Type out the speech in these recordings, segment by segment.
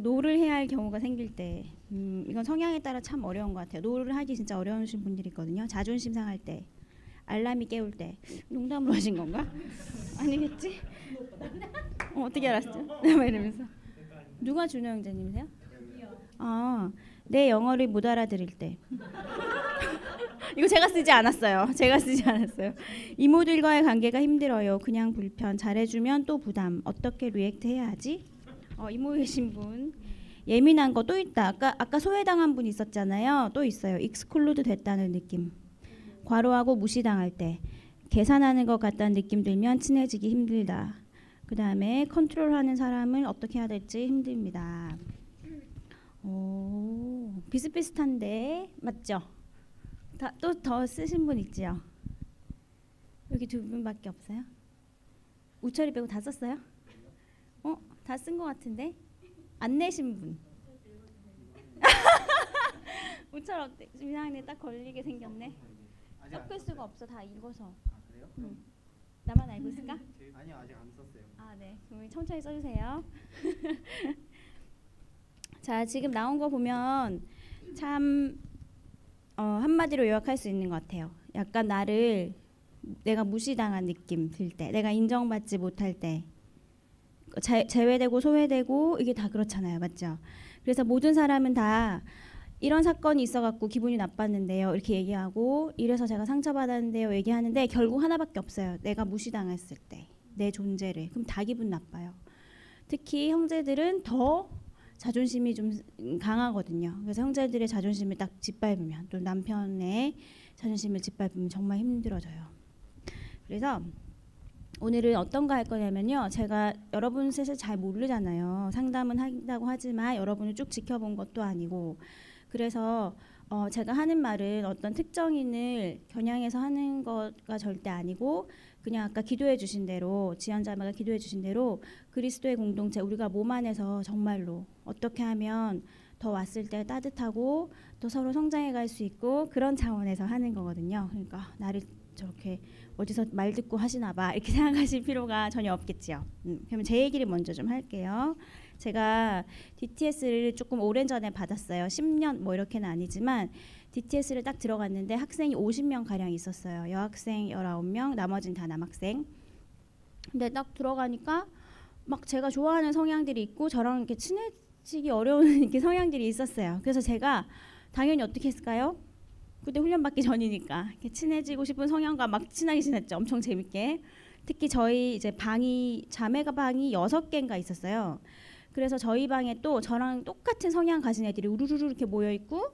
노를 해야 할 경우가 생길 때, 이건 성향에 따라 참 어려운 것 같아요. 노를 하기 진짜 어려우신 분들이 있거든요. 자존심 상할 때, 알람이 깨울 때. 농담으로 하신 건가? 아니겠지? 어떻게 알았죠? 막 이러면서. 누가 준호 형제님이세요? 내 영어를 못 알아들을 때. 이거 제가 쓰지 않았어요. 이모들과의 관계가 힘들어요. 그냥 불편. 잘해주면 또 부담. 어떻게 리액트 해야 하지? 이모 계신 분. 예민한 거 또 있다. 아까 소외당한 분 있었잖아요. 또 있어요. 익스클루드 됐다는 느낌. 과로하고 무시당할 때. 계산하는 것 같다는 느낌 들면 친해지기 힘들다. 그 다음에 컨트롤하는 사람을 어떻게 해야 될지 힘듭니다. 비슷비슷한데 맞죠? 또 더 쓰신 분 있지요? 여기 두 분밖에 없어요? 우철이 빼고 다 썼어요? 다 쓴 것 같은데? 안 내신 분. 우철 어때? 이상하네. 딱 걸리게 생겼네. 섞을 수가 없어. 다 읽어서. 그래요? 나만 알고 있을까? 아니요, 아직 안 썼어요. 네. 그럼 천천히 써주세요. 자, 지금 나온 거 보면 참 한마디로 요약할 수 있는 것 같아요. 약간 내가 무시당한 느낌 들 때, 내가 인정받지 못할 때, 제외되고 소외되고 이게 다 그렇잖아요, 맞죠? 그래서 모든 사람은 다 이런 사건이 있어갖고 기분이 나빴는데요, 이렇게 얘기하고 이래서 제가 상처받았는데요, 얘기하는데 결국 하나밖에 없어요. 내가 무시당했을 때, 내 존재를. 그럼 다 기분 나빠요. 특히 형제들은 더 자존심이 좀 강하거든요. 그래서 형제들의 자존심을 딱 짓밟으면, 또 남편의 자존심을 짓밟으면 정말 힘들어져요. 그래서 오늘은 어떤 거 할 거냐면요. 제가 여러분 셋을 잘 모르잖아요. 상담은 한다고 하지만 여러분을 쭉 지켜본 것도 아니고, 그래서 제가 하는 말은 어떤 특정인을 겨냥해서 하는 거가 절대 아니고, 그냥 아까 기도해 주신 대로, 지연자매가 기도해 주신 대로 그리스도의 공동체, 우리가 몸 안에서 정말로 어떻게 하면 더 왔을 때 따뜻하고 또 서로 성장해 갈 수 있고, 그런 차원에서 하는 거거든요. 그러니까 나를 저렇게 어디서 말 듣고 하시나 봐 이렇게 생각하실 필요가 전혀 없겠죠. 그러면 제 얘기를 먼저 좀 할게요. 제가 DTS를 조금 오랜 전에 받았어요. 10년 뭐 이렇게는 아니지만 DTS를 딱 들어갔는데 학생이 50명 가량 있었어요. 여학생 19명, 나머지는 다 남학생. 근데 딱 들어가니까 막 제가 좋아하는 성향들이 있고 저랑 이렇게 친해지기 어려운 이렇게 성향들이 있었어요. 그래서 제가 당연히 어떻게 했을까요? 그때 훈련 받기 전이니까 이렇게 친해지고 싶은 성향과 막 친하게 지냈죠. 엄청 재밌게. 특히 저희 이제 자매가 방이 6개인가 있었어요. 그래서 저희 방에 또 저랑 똑같은 성향 가진 애들이 우르르르 이렇게 모여 있고,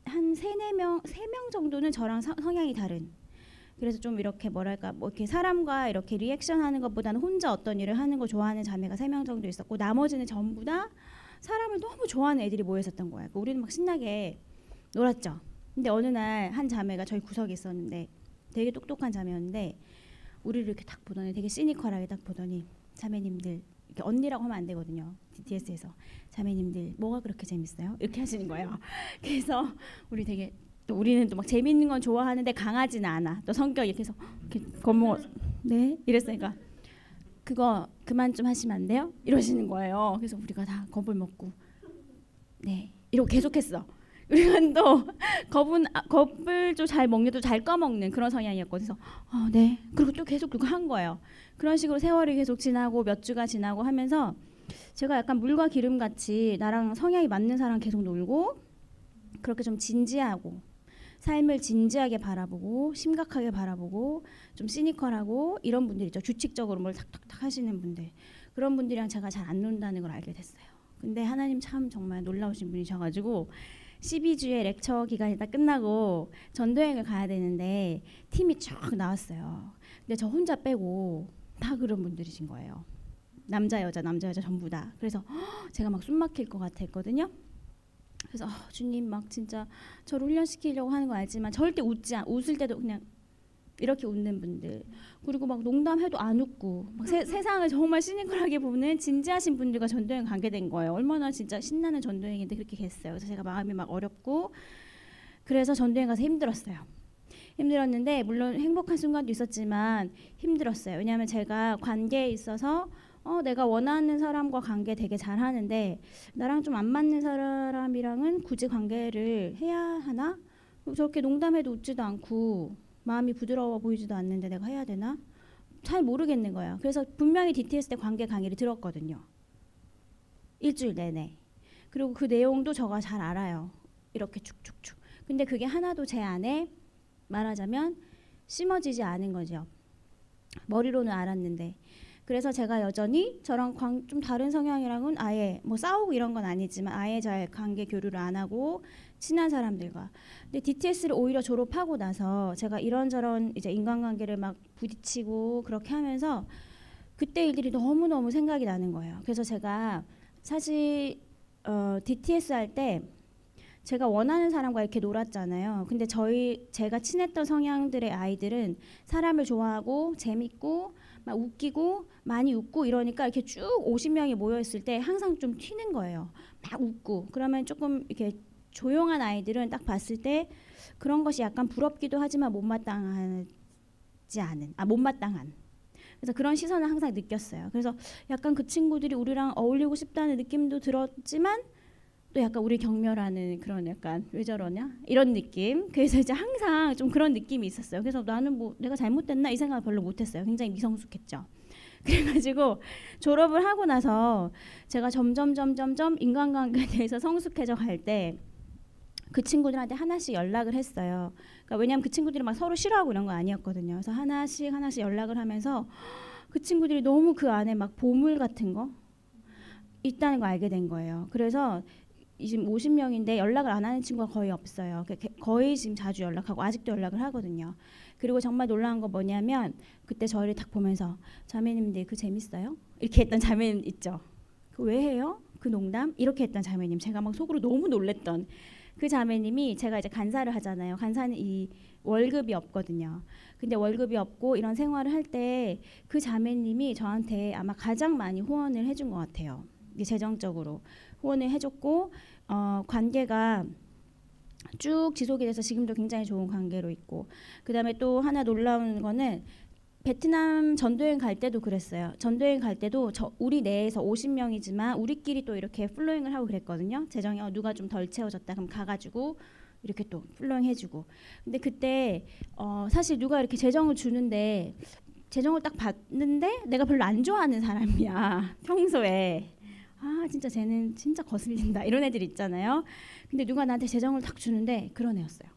한 3명 정도는 저랑 성향이 다른. 그래서 좀 이렇게 뭐랄까, 뭐 이렇게 사람과 이렇게 리액션 하는 것보다는 혼자 어떤 일을 하는 거 좋아하는 자매가 3명 정도 있었고, 나머지는 전부 다 사람을 너무 좋아하는 애들이 모여 있었던 거예요. 그러니까 우리는 막 신나게 놀았죠. 근데 어느 날 한 자매가 저희 구석에 있었는데, 되게 똑똑한 자매였는데 우리를 이렇게 딱 보더니, 되게 시니컬하게 딱 보더니, 자매님들, 이렇게 언니라고 하면 안 되거든요. DTS에서 자매님들 뭐가 그렇게 재밌어요? 이렇게 하시는 거예요. 그래서 우리는 또 막 재밌는 건 좋아하는데 강하지는 않아. 또 성격 이렇게 해서 이렇게 겁먹어. 네? 이랬으니까 그거 그만 좀 하시면 안 돼요? 이러시는 거예요. 그래서 우리가 다 겁을 먹고 네 이러고 계속했어. 우리는 또 겁을 좀 잘 먹는, 또 잘 꺼먹는 그런 성향이었거든요. 그래서 네. 그리고 또 계속 그거 한 거예요. 그런 식으로 세월이 계속 지나고 몇 주가 지나고 하면서 제가 약간 물과 기름 같이 나랑 성향이 맞는 사람 계속 놀고, 그렇게 좀 진지하고 삶을 진지하게 바라보고 심각하게 바라보고 좀 시니컬하고 이런 분들 있죠. 규칙적으로 뭘 탁탁탁 하시는 분들, 그런 분들이랑 제가 잘 안 논다는 걸 알게 됐어요. 근데 하나님 참 정말 놀라우신 분이셔가지고 12주의 렉처 기간이 다 끝나고 전도여행을 가야 되는데 팀이 쫙 나왔어요. 근데 저 혼자 빼고 다 그런 분들이신 거예요. 남자 여자 전부 다. 그래서 제가 막 숨 막힐 것 같았거든요. 그래서 주님 막 진짜 저를 훈련시키려고 하는 거 알지만 절대 웃을 때도 그냥 이렇게 웃는 분들, 그리고 막 농담해도 안 웃고 막 세상을 정말 시니컬하게 보는 진지하신 분들과 전도여행 가게 된 거예요. 얼마나 진짜 신나는 전도여행인데 그렇게 됐어요. 그래서 제가 마음이 막 어렵고, 그래서 전도여행 가서 힘들었는데 물론 행복한 순간도 있었지만 힘들었어요. 왜냐하면 제가 관계에 있어서 내가 원하는 사람과 관계 되게 잘하는데 나랑 좀 안 맞는 사람이랑은 굳이 관계를 해야 하나? 저렇게 농담해도 웃지도 않고 마음이 부드러워 보이지도 않는데 내가 해야 되나? 잘 모르겠는 거야. 그래서 분명히 DTS 때 관계 강의를 들었거든요. 일주일 내내. 그리고 그 내용도 저가 잘 알아요. 이렇게 축축축. 근데 그게 하나도 제 안에 말하자면 심어지지 않은 거죠. 머리로는 알았는데. 그래서 제가 여전히 저랑 좀 다른 성향이랑은 아예 뭐 싸우고 이런 건 아니지만 아예 잘 관계 교류를 안 하고 친한 사람들과. 근데 DTS를 오히려 졸업하고 나서 제가 이런저런 이제 인간관계를 막 부딪히고 그렇게 하면서 그때 일들이 너무너무 생각이 나는 거예요. 그래서 제가 사실 DTS 할 때 제가 원하는 사람과 이렇게 놀았잖아요. 근데 제가 친했던 성향들의 아이들은 사람을 좋아하고 재밌고 막 웃기고 많이 웃고 이러니까 이렇게 쭉 50명이 모여 있을 때 항상 좀 튀는 거예요. 막 웃고. 그러면 조금 이렇게 조용한 아이들은 딱 봤을 때 그런 것이 약간 부럽기도 하지만 못마땅한. 그래서 그런 시선을 항상 느꼈어요. 그래서 약간 그 친구들이 우리랑 어울리고 싶다는 느낌도 들었지만 또 약간 우리 경멸하는 그런 약간 왜 저러냐 이런 느낌. 그래서 이제 항상 좀 그런 느낌이 있었어요. 그래서 나는 뭐 내가 잘못됐나 이 생각을 별로 못했어요. 굉장히 미성숙했죠. 그래가지고 졸업을 하고 나서 제가 점점 인간관계에 대해서 성숙해져 갈 때 그 친구들한테 하나씩 연락을 했어요. 그러니까 왜냐하면 그 친구들이 막 서로 싫어하고 이런 거 아니었거든요. 그래서 하나씩 연락을 하면서 그 친구들이 너무 그 안에 막 보물 같은 거 있다는 걸 알게 된 거예요. 그래서 지금 50명인데 연락을 안 하는 친구가 거의 없어요. 거의 지금 자주 연락하고 아직도 연락을 하거든요. 그리고 정말 놀라운 거 뭐냐면 그때 저희를 딱 보면서 자매님들 그 재밌어요? 이렇게 했던 자매님 있죠. 그 왜 해요? 그 농담? 이렇게 했던 자매님. 제가 막 속으로 너무 놀랬던 그 자매님이 제가 이제 간사를 하잖아요. 간사는 이 월급이 없거든요. 근데 월급이 없고 이런 생활을 할 때 그 자매님이 저한테 아마 가장 많이 후원을 해준 것 같아요. 재정적으로 후원을 해줬고 관계가 쭉 지속이 돼서 지금도 굉장히 좋은 관계로 있고 그 다음에 또 하나 놀라운 거는 베트남 전도여행 갈 때도 그랬어요. 전도여행 갈 때도 우리 내에서 50명이지만 우리끼리 또 이렇게 플로잉을 하고 그랬거든요. 재정이 누가 좀 덜 채워졌다 그럼 가가지고 이렇게 또 플로잉 해주고. 근데 그때 사실 누가 이렇게 재정을 주는데 재정을 딱 봤는데 내가 별로 안 좋아하는 사람이야. 평소에. 진짜 쟤는 진짜 거슬린다 이런 애들 있잖아요. 근데 누가 나한테 재정을 딱 주는데 그런 애였어요.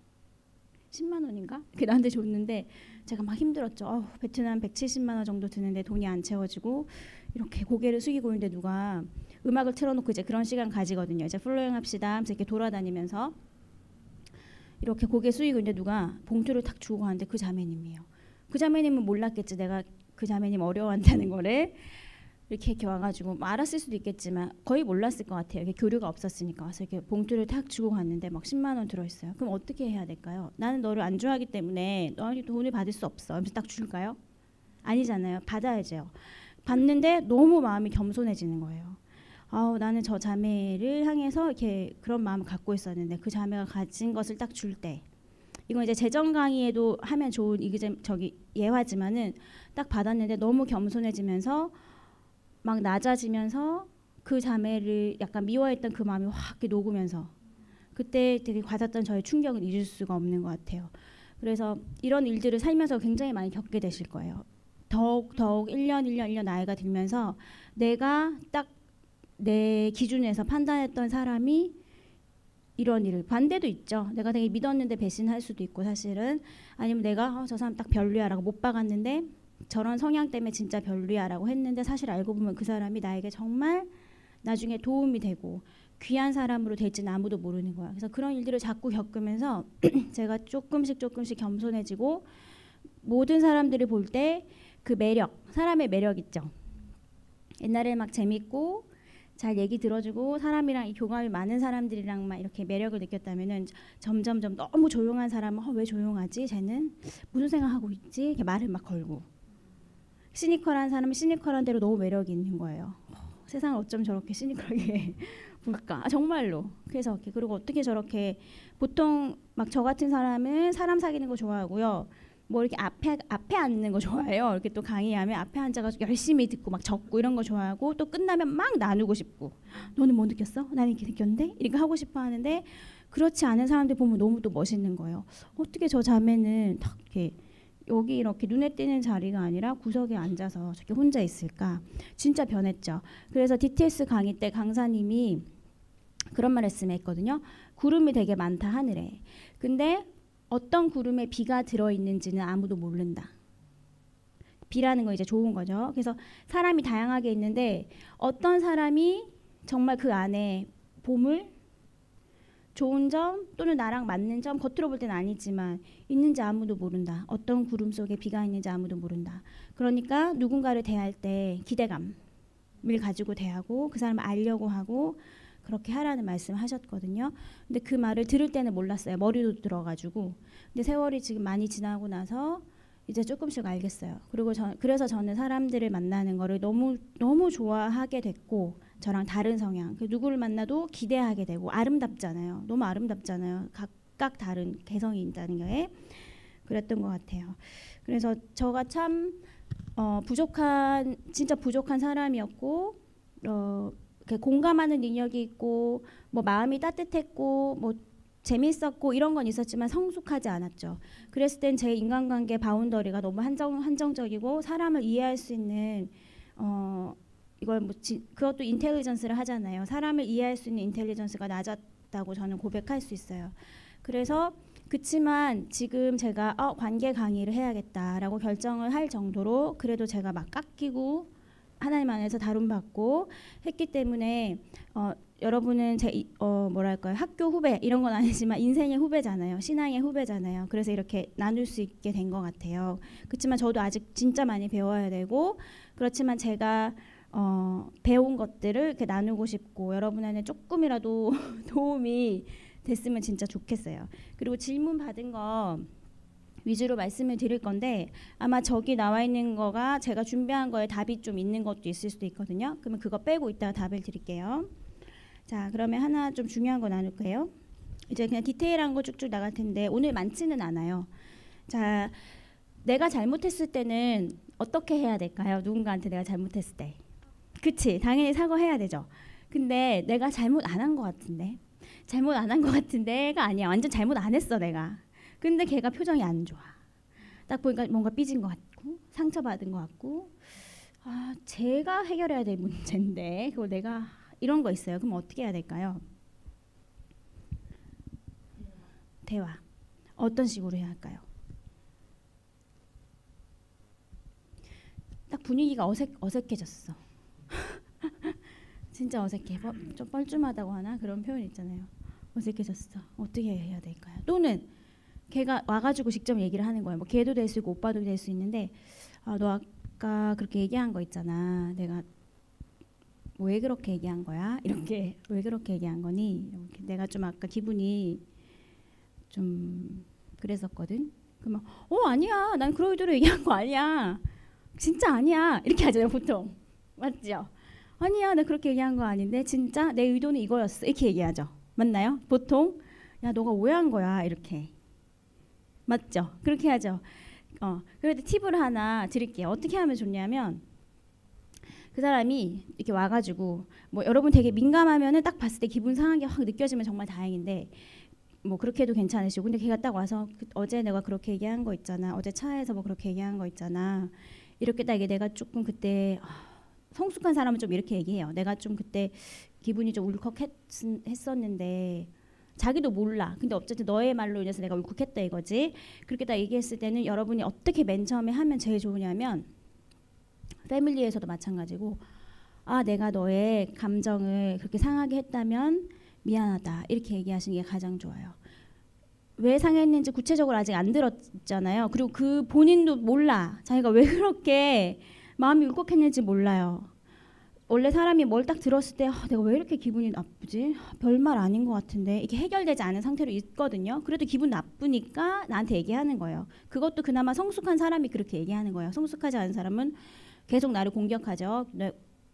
10만 원인가? 그 나한테 줬는데 제가 막 힘들었죠. 베트남 170만 원 정도 드는데 돈이 안 채워지고 이렇게 고개를 숙이고 있는데 누가 음악을 틀어놓고 이제 그런 시간 가지거든요. 이제 플로잉 합시다 하면서 이렇게 돌아다니면서 이렇게 고개 숙이고 있는데 누가 봉투를 탁 주고 가는데 그 자매님이에요. 그 자매님은 몰랐겠지. 내가 그 자매님 어려워한다는 거를. 이렇게 와가지고 알았을 수도 있겠지만 거의 몰랐을 것 같아요. 이게 교류가 없었으니까. 그래서 이렇게 봉투를 탁 주고 갔는데 막 10만 원 들어있어요. 그럼 어떻게 해야 될까요? 나는 너를 안 좋아하기 때문에 너한테 돈을 받을 수 없어. 그래서 딱 줄까요? 아니잖아요. 받아야죠. 받는데 너무 마음이 겸손해지는 거예요. 나는 저 자매를 향해서 이렇게 그런 마음을 갖고 있었는데 그 자매가 가진 것을 딱 줄 때 이건 이제 재정 강의에도 하면 좋은 예화지만은 딱 받았는데 너무 겸손해지면서 막 낮아지면서 그 자매를 약간 미워했던 그 마음이 확 녹으면서 그때 되게 받았던 저의 충격을 잊을 수가 없는 것 같아요. 그래서 이런 일들을 살면서 굉장히 많이 겪게 되실 거예요. 더욱 1년 나이가 들면서 내가 딱 내 기준에서 판단했던 사람이 이런 일을 반대도 있죠. 내가 되게 믿었는데 배신할 수도 있고 사실은 아니면 내가 저 사람 딱 별로야라고 못 박았는데 저런 성향 때문에 진짜 별로야라고 했는데 사실 알고 보면 그 사람이 나에게 정말 나중에 도움이 되고 귀한 사람으로 될지는 아무도 모르는 거야. 그래서 그런 일들을 자꾸 겪으면서 제가 조금씩 겸손해지고 모든 사람들을 볼 때 그 매력, 사람의 매력 있죠. 옛날에 막 재밌고 잘 얘기 들어주고 사람이랑 이 교감이 많은 사람들이랑만 이렇게 매력을 느꼈다면은 점점점 너무 조용한 사람은 왜 조용하지? 쟤는 무슨 생각하고 있지? 이렇게 말을 막 걸고 시니컬한 사람은 시니컬한 대로 너무 매력이 있는 거예요. 세상을 어쩜 저렇게 시니컬하게 볼까? 정말로. 그래서 그리고 어떻게 저렇게 보통 막 저 같은 사람은 사람 사귀는 거 좋아하고요. 뭐 이렇게 앞에 앉는 거 좋아해요. 이렇게 또 강의하면 앞에 앉아가지고 열심히 듣고 막 적고 이런 거 좋아하고 또 끝나면 막 나누고 싶고 너는 뭐 느꼈어? 나는 이렇게 느꼈는데 이렇게 하고 싶어 하는데 그렇지 않은 사람들 보면 너무 또 멋있는 거예요. 어떻게 저 자매는 딱 이렇게 여기 이렇게 눈에 띄는 자리가 아니라 구석에 앉아서 저렇게 혼자 있을까? 진짜 변했죠. 그래서 DTS 강의 때 강사님이 그런 말 했거든요. 구름이 되게 많다 하늘에. 근데 어떤 구름에 비가 들어있는지는 아무도 모른다. 비라는 거 이제 좋은 거죠. 그래서 사람이 다양하게 있는데 어떤 사람이 정말 그 안에 보물, 좋은 점 또는 나랑 맞는 점 겉으로 볼 때는 아니지만 있는지 아무도 모른다. 어떤 구름 속에 비가 있는지 아무도 모른다. 그러니까 누군가를 대할 때 기대감을 가지고 대하고 그 사람을 알려고 하고 그렇게 하라는 말씀을 하셨거든요. 근데 그 말을 들을 때는 몰랐어요. 머리도 들어가지고. 근데 세월이 지금 많이 지나고 나서 이제 조금씩 알겠어요. 그리고 그래서 저는 사람들을 만나는 거를 너무 좋아하게 됐고 저랑 다른 성향. 누구를 만나도 기대하게 되고 아름답잖아요. 너무 아름답잖아요. 각각 다른 개성이 있다는 게 그랬던 것 같아요. 그래서 저가 참 진짜 부족한 사람이었고 공감하는 능력이 있고 뭐 마음이 따뜻했고 뭐 재밌었고 이런 건 있었지만 성숙하지 않았죠. 그랬을 땐 제 인간관계 바운더리가 너무 한정적이고 사람을 이해할 수 있는 이걸 그것도 인텔리전스를 하잖아요. 사람을 이해할 수 있는 인텔리전스가 낮았다고 저는 고백할 수 있어요. 그래서 그치만 지금 제가 관계 강의를 해야겠다라고 결정을 할 정도로 그래도 제가 막 깎이고 하나님 안에서 다룸받고 했기 때문에 여러분은 뭐랄까요, 학교 후배 이런 건 아니지만 인생의 후배잖아요. 신앙의 후배잖아요. 그래서 이렇게 나눌 수 있게 된 것 같아요. 그렇지만 저도 아직 진짜 많이 배워야 되고 그렇지만 제가 배운 것들을 이렇게 나누고 싶고 여러분한테 조금이라도 도움이 됐으면 진짜 좋겠어요. 그리고 질문 받은 거 위주로 말씀을 드릴 건데 아마 저기 나와 있는 거가 제가 준비한 거에 답이 좀 있는 것도 있을 수도 있거든요. 그러면 그거 빼고 이따가 답을 드릴게요. 자, 그러면 하나 좀 중요한 거 나눌게요. 이제 그냥 디테일한 거 쭉쭉 나갈 텐데 오늘 많지는 않아요. 자, 내가 잘못했을 때는 어떻게 해야 될까요? 누군가한테 내가 잘못했을 때. 그치, 당연히 사과해야 되죠. 근데 내가 잘못 안 한 것 같은데 잘못 안 한 것 같은데가 아니야. 완전 잘못 안 했어 내가. 근데 걔가 표정이 안 좋아. 딱 보니까 뭔가 삐진 것 같고 상처받은 것 같고 제가 해결해야 될 문제인데 그걸 내가 이런 거 있어요. 그럼 어떻게 해야 될까요? 대화. 어떤 식으로 해야 할까요? 딱 분위기가 어색해졌어. 진짜 어색해. 좀 뻘쭘하다고 하나? 그런 표현 있잖아요. 어색해졌어. 어떻게 해야 될까요? 또는 걔가 와가지고 직접 얘기를 하는 거예요. 뭐 걔도 될 수 있고 오빠도 될 수 있는데 너 아까 그렇게 얘기한 거 있잖아. 내가 왜 그렇게 얘기한 거야? 이렇게 왜 그렇게 얘기한 거니? 이렇게 내가 좀 아까 기분이 좀 그랬었거든. 그러면 아니야. 난 그런 의도로 얘기한 거 아니야. 진짜 아니야. 이렇게 하잖아요 보통. 맞죠? 아니야. 나 그렇게 얘기한 거 아닌데 진짜 내 의도는 이거였어. 이렇게 얘기하죠. 맞나요? 보통 야 너가 오해한 거야. 이렇게. 맞죠? 그렇게 하죠. 그래도 팁을 하나 드릴게요. 어떻게 하면 좋냐면 그 사람이 이렇게 와가지고 뭐 여러분 되게 민감하면은 딱 봤을 때 기분 상하게 확 느껴지면 정말 다행인데 뭐 그렇게 해도 괜찮으시고 근데 걔가 딱 와서 어제 내가 그렇게 얘기한 거 있잖아. 어제 차에서 뭐 그렇게 얘기한 거 있잖아. 이렇게 딱 이게 내가 조금 그때 성숙한 사람은 좀 이렇게 얘기해요. 내가 좀 그때 기분이 좀 울컥했었는데 자기도 몰라. 근데 어쨌든 너의 말로 인해서 내가 울컥했다 이거지. 그렇게 딱 얘기했을 때는 여러분이 어떻게 맨 처음에 하면 제일 좋으냐면 패밀리에서도 마찬가지고 내가 너의 감정을 그렇게 상하게 했다면 미안하다. 이렇게 얘기하시는 게 가장 좋아요. 왜 상했는지 구체적으로 아직 안 들었잖아요. 그리고 그 본인도 몰라. 자기가 왜 그렇게 마음이 울컥했는지 몰라요. 원래 사람이 뭘 딱 들었을 때 내가 왜 이렇게 기분이 나쁘지? 별말 아닌 것 같은데 이게 해결되지 않은 상태로 있거든요. 그래도 기분 나쁘니까 나한테 얘기하는 거예요. 그것도 그나마 성숙한 사람이 그렇게 얘기하는 거예요. 성숙하지 않은 사람은 계속 나를 공격하죠.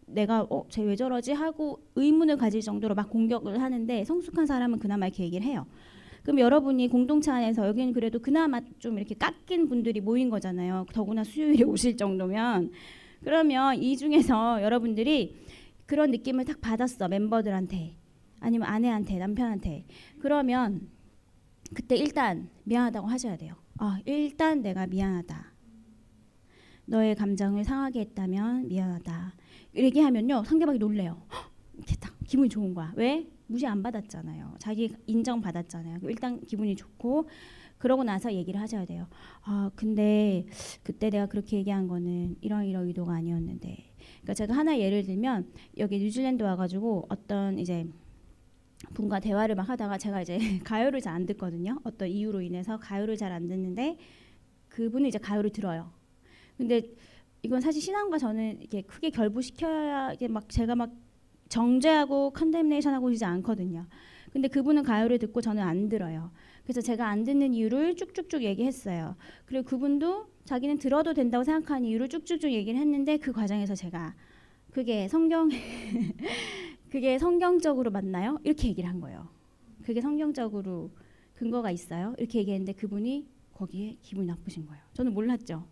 내가 쟤 왜 저러지? 하고 의문을 가질 정도로 막 공격을 하는데 성숙한 사람은 그나마 이렇게 얘기를 해요. 그럼 여러분이 공동체 안에서 여기는 그래도 그나마 좀 이렇게 깎인 분들이 모인 거잖아요. 더구나 수요일에 오실 정도면. 그러면 이 중에서 여러분들이 그런 느낌을 딱 받았어. 멤버들한테 아니면 아내한테 남편한테. 그러면 그때 일단 미안하다고 하셔야 돼요. 일단 내가 미안하다. 너의 감정을 상하게 했다면 미안하다. 이렇게 하면요 상대방이 놀래요. 이렇게 딱 기분이 좋은 거야. 왜? 무시 안 받았잖아요. 자기 인정 받았잖아요. 일단 기분이 좋고 그러고 나서 얘기를 하셔야 돼요. 근데 그때 내가 그렇게 얘기한 거는 이런 의도가 아니었는데. 그러니까 제가 하나 예를 들면 여기 뉴질랜드 와가지고 어떤 이제 분과 대화를 막 하다가 제가 이제 가요를 잘 안 듣거든요. 어떤 이유로 인해서 가요를 잘 안 듣는데 그분은 이제 가요를 들어요. 근데 이건 사실 신앙과 저는 이렇게 크게 결부시켜야 이게 막 제가 막 정죄하고 컨뎀네이션하고 이지 않거든요. 근데 그분은 가요를 듣고 저는 안 들어요. 그래서 제가 안 듣는 이유를 쭉쭉쭉 얘기했어요. 그리고 그분도 자기는 들어도 된다고 생각하는 이유를 쭉쭉쭉 얘기를 했는데 그 과정에서 제가 그게 그게 성경적으로 맞나요? 이렇게 얘기를 한 거예요. 그게 성경적으로 근거가 있어요? 이렇게 얘기했는데 그분이 거기에 기분이 나쁘신 거예요. 저는 몰랐죠.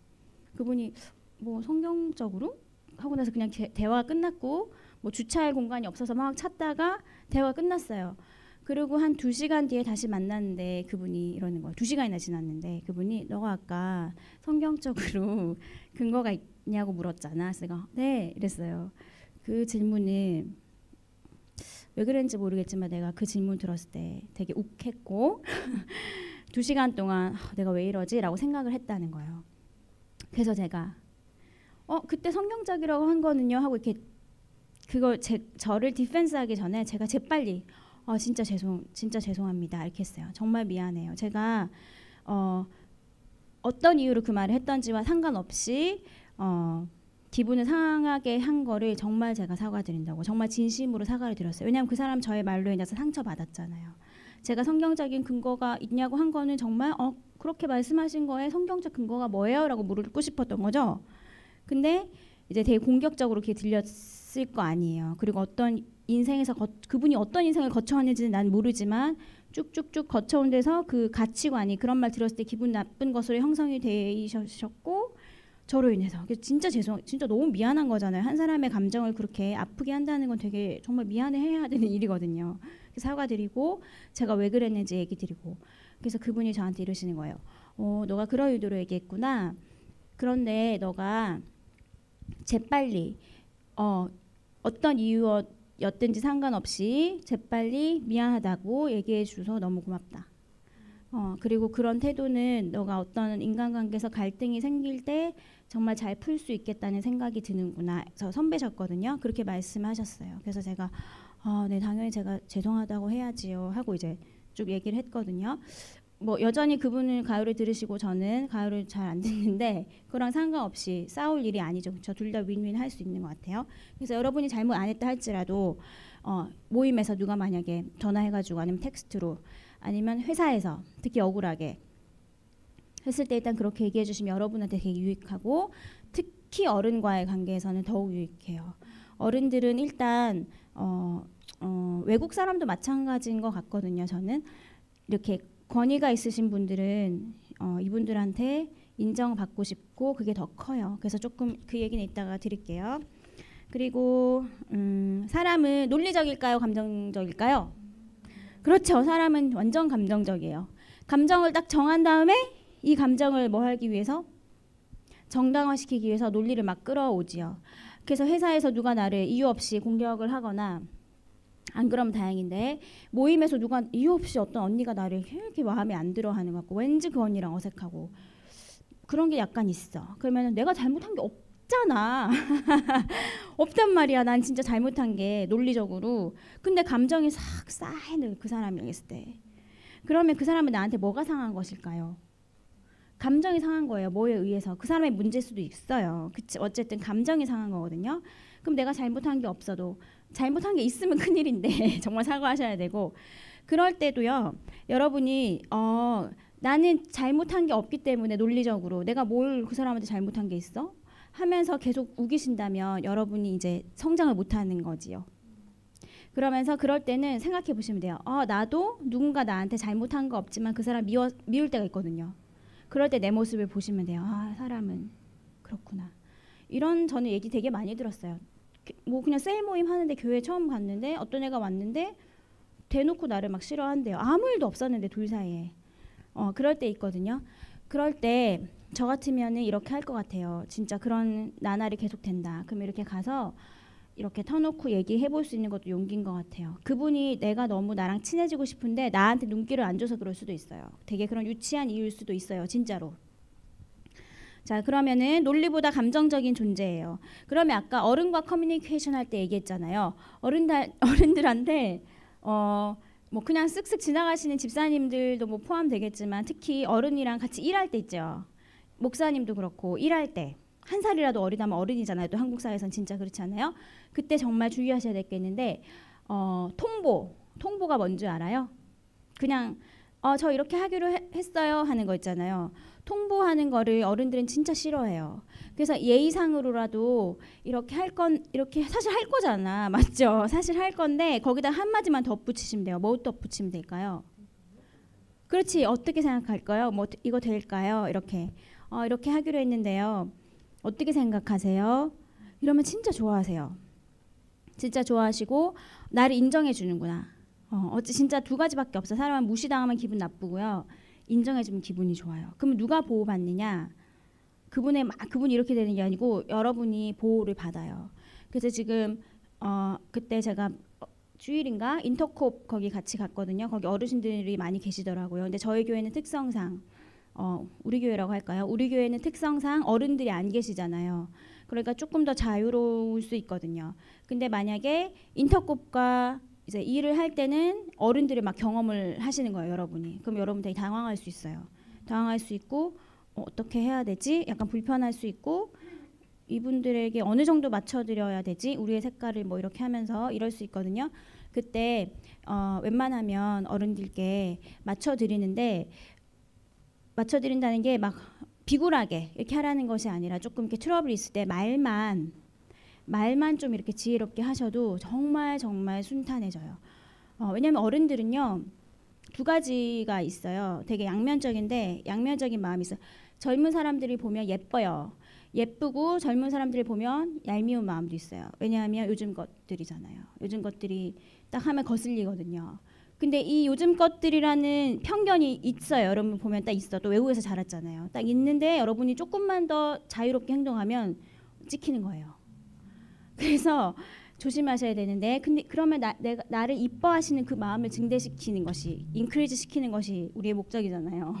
그분이 뭐 성경적으로 하고 나서 그냥 대화가 끝났고 뭐 주차할 공간이 없어서 막 찾다가 대화가 끝났어요. 그리고 한 2시간 뒤에 다시 만났는데 그분이 이러는 거예요. 2시간이나 지났는데 그분이 너가 아까 성경적으로 근거가 있냐고 물었잖아. 그래서 내가 네 이랬어요. 그 질문은 왜 그랬는지 모르겠지만 내가 그 질문 들었을 때 되게 욱했고 2시간 동안 내가 왜 이러지? 라고 생각을 했다는 거예요. 그래서 제가 그때 성경적이라고 한 거는요 하고 이렇게 그걸 저를 디펜스하기 전에 제가 재빨리 진짜 죄송합니다 이렇게 했어요. 정말 미안해요. 제가 어떤 이유로 그 말을 했던지와 상관없이 기분을 상하게 한 거를 정말 제가 사과드린다고 정말 진심으로 사과를 드렸어요. 왜냐하면 그 사람 저의 말로 인해서 상처받았잖아요. 제가 성경적인 근거가 있냐고 한 거는 정말 그렇게 말씀하신 거에 성경적 근거가 뭐예요? 라고 물고 싶었던 거죠. 근데 이제 되게 공격적으로 그렇게 들렸을 거 아니에요. 그리고 어떤 인생에서 그분이 어떤 인생을 거쳐왔는지는 난 모르지만 쭉쭉쭉 거쳐온 데서 그 가치관이 그런 말 들었을 때 기분 나쁜 것으로 형성이 되셨고 저로 인해서 진짜 진짜 너무 미안한 거잖아요. 한 사람의 감정을 그렇게 아프게 한다는 건 되게 정말 미안해해야 되는 일이거든요. 사과드리고 제가 왜 그랬는지 얘기 드리고 그래서 그분이 저한테 이러시는 거예요. 너가 그런 의도로 얘기했구나. 그런데 너가 재빨리 어떤 이유였든지 상관없이 재빨리 미안하다고 얘기해 줘서 너무 고맙다. 그리고 그런 태도는 너가 어떤 인간관계에서 갈등이 생길 때 정말 잘 풀 수 있겠다는 생각이 드는구나. 저 선배셨거든요. 그렇게 말씀하셨어요. 그래서 제가 네 당연히 제가 죄송하다고 해야지요 하고 이제 쭉 얘기를 했거든요. 뭐 여전히 그분은 가요를 들으시고 저는 가요를 잘 안 듣는데 그랑 상관없이 싸울 일이 아니죠. 저 둘 다 윈윈 할 수 있는 것 같아요. 그래서 여러분이 잘못 안 했다 할지라도 모임에서 누가 만약에 전화해가지고 아니면 텍스트로 아니면 회사에서 특히 억울하게 했을 때 일단 그렇게 얘기해 주시면 여러분한테 되게 유익하고 특히 어른과의 관계에서는 더욱 유익해요. 어른들은 일단 외국 사람도 마찬가지인 것 같거든요. 저는 이렇게 권위가 있으신 분들은 이분들한테 인정받고 싶고 그게 더 커요. 그래서 조금 그 얘기는 이따가 드릴게요. 그리고 사람은 논리적일까요? 감정적일까요? 그렇죠. 사람은 완전 감정적이에요. 감정을 딱 정한 다음에 이 감정을 뭐 하기 위해서 정당화시키기 위해서 논리를 막 끌어오지요. 그래서 회사에서 누가 나를 이유 없이 공격을 하거나 안 그러면 다행인데 모임에서 누가 이유 없이 어떤 언니가 나를 이렇게 마음에 안 들어 하는 것 같고 왠지 그 언니랑 어색하고 그런 게 약간 있어. 그러면 내가 잘못한 게 없잖아. 없단 말이야. 난 진짜 잘못한 게 논리적으로. 근데 감정이 싹 쌓이는 그 사람이랑 있을 때 그러면 그 사람은 나한테 뭐가 상한 것일까요? 감정이 상한 거예요. 뭐에 의해서. 그 사람의 문제일 수도 있어요. 그치? 어쨌든 감정이 상한 거거든요. 그럼 내가 잘못한 게 없어도 잘못한 게 있으면 큰일인데 정말 사과하셔야 되고 그럴 때도요. 여러분이 나는 잘못한 게 없기 때문에 논리적으로 내가 뭘 그 사람한테 잘못한 게 있어? 하면서 계속 우기신다면 여러분이 이제 성장을 못하는 거지요. 그러면서 그럴 때는 생각해 보시면 돼요. 나도 누군가 나한테 잘못한 거 없지만 그 사람 미울 때가 있거든요. 그럴 때 내 모습을 보시면 돼요. 사람은 그렇구나. 이런 저는 얘기 되게 많이 들었어요. 뭐 그냥 셀 모임 하는데 교회 처음 갔는데 어떤 애가 왔는데 대놓고 나를 막 싫어한대요. 아무 일도 없었는데 둘 사이에. 그럴 때 있거든요. 그럴 때 저 같으면은 이렇게 할 것 같아요. 진짜 그런 나날이 계속 된다. 그럼 이렇게 가서 이렇게 터놓고 얘기해 볼 수 있는 것도 용기인 것 같아요. 그분이 내가 너무 나랑 친해지고 싶은데 나한테 눈길을 안 줘서 그럴 수도 있어요. 되게 그런 유치한 이유일 수도 있어요. 진짜로. 자, 그러면은 논리보다 감정적인 존재예요. 그러면 아까 어른과 커뮤니케이션 할 때 얘기했잖아요. 어른들한테 뭐 그냥 쓱쓱 지나가시는 집사님들도 뭐 포함되겠지만 특히 어른이랑 같이 일할 때 있죠. 목사님도 그렇고 일할 때 한 살이라도 어리다면 어른이잖아요. 또 한국 사회에선 진짜 그렇지 않아요? 그때 정말 주의하셔야 될 게 있는데 통보가 뭔지 알아요? 그냥 저 이렇게 하기로 했어요 하는 거 있잖아요. 통보하는 거를 어른들은 진짜 싫어해요. 그래서 예의상으로라도 이렇게 이렇게 사실 할 거잖아. 맞죠? 사실 할 건데 거기다 한마디만 덧붙이시면 돼요. 뭐 덧붙이면 될까요? 그렇지. 어떻게 생각할까요? 뭐 이거 될까요? 이렇게 하기로 했는데요. 어떻게 생각하세요? 이러면 진짜 좋아하세요. 진짜 좋아하시고 나를 인정해 주는구나. 어찌 진짜 두 가지밖에 없어. 사람은 무시당하면 기분 나쁘고요. 인정해주면 기분이 좋아요. 그러면 누가 보호받느냐? 그분이 이렇게 되는 게 아니고 여러분이 보호를 받아요. 그래서 지금 그때 제가 주일인가 인터콥 거기 같이 갔거든요. 거기 어르신들이 많이 계시더라고요. 근데 저희 교회는 특성상 우리 교회라고 할까요? 우리 교회는 특성상 어른들이 안 계시잖아요. 그러니까 조금 더 자유로울 수 있거든요. 근데 만약에 인터콥과 이제 일을 할 때는 어른들이 막 경험을 하시는 거예요, 여러분이. 그럼 여러분 되게 당황할 수 있어요. 당황할 수 있고 어떻게 해야 되지? 약간 불편할 수 있고 이분들에게 어느 정도 맞춰드려야 되지? 우리의 색깔을 뭐 이렇게 하면서 이럴 수 있거든요. 그때 웬만하면 어른들께 맞춰드린다는 게 막 비굴하게 이렇게 하라는 것이 아니라 조금 이렇게 트러블이 있을 때 말만 좀 이렇게 지혜롭게 하셔도 정말 정말 순탄해져요. 왜냐하면 어른들은요 두 가지가 있어요. 되게 양면적인 마음이 있어요. 젊은 사람들이 보면 예뻐요. 예쁘고 젊은 사람들이 보면 얄미운 마음도 있어요. 왜냐하면 요즘 것들이잖아요. 요즘 것들이 딱 하면 거슬리거든요. 근데 이 요즘 것들이라는 편견이 있어요. 여러분 보면 딱 있어. 또 외국에서 자랐잖아요. 딱 있는데 여러분이 조금만 더 자유롭게 행동하면 찍히는 거예요. 그래서 조심하셔야 되는데 근데 그러면 나를 이뻐하시는 그 마음을 증대시키는 것이 인크리즈 시키는 것이 우리의 목적이잖아요.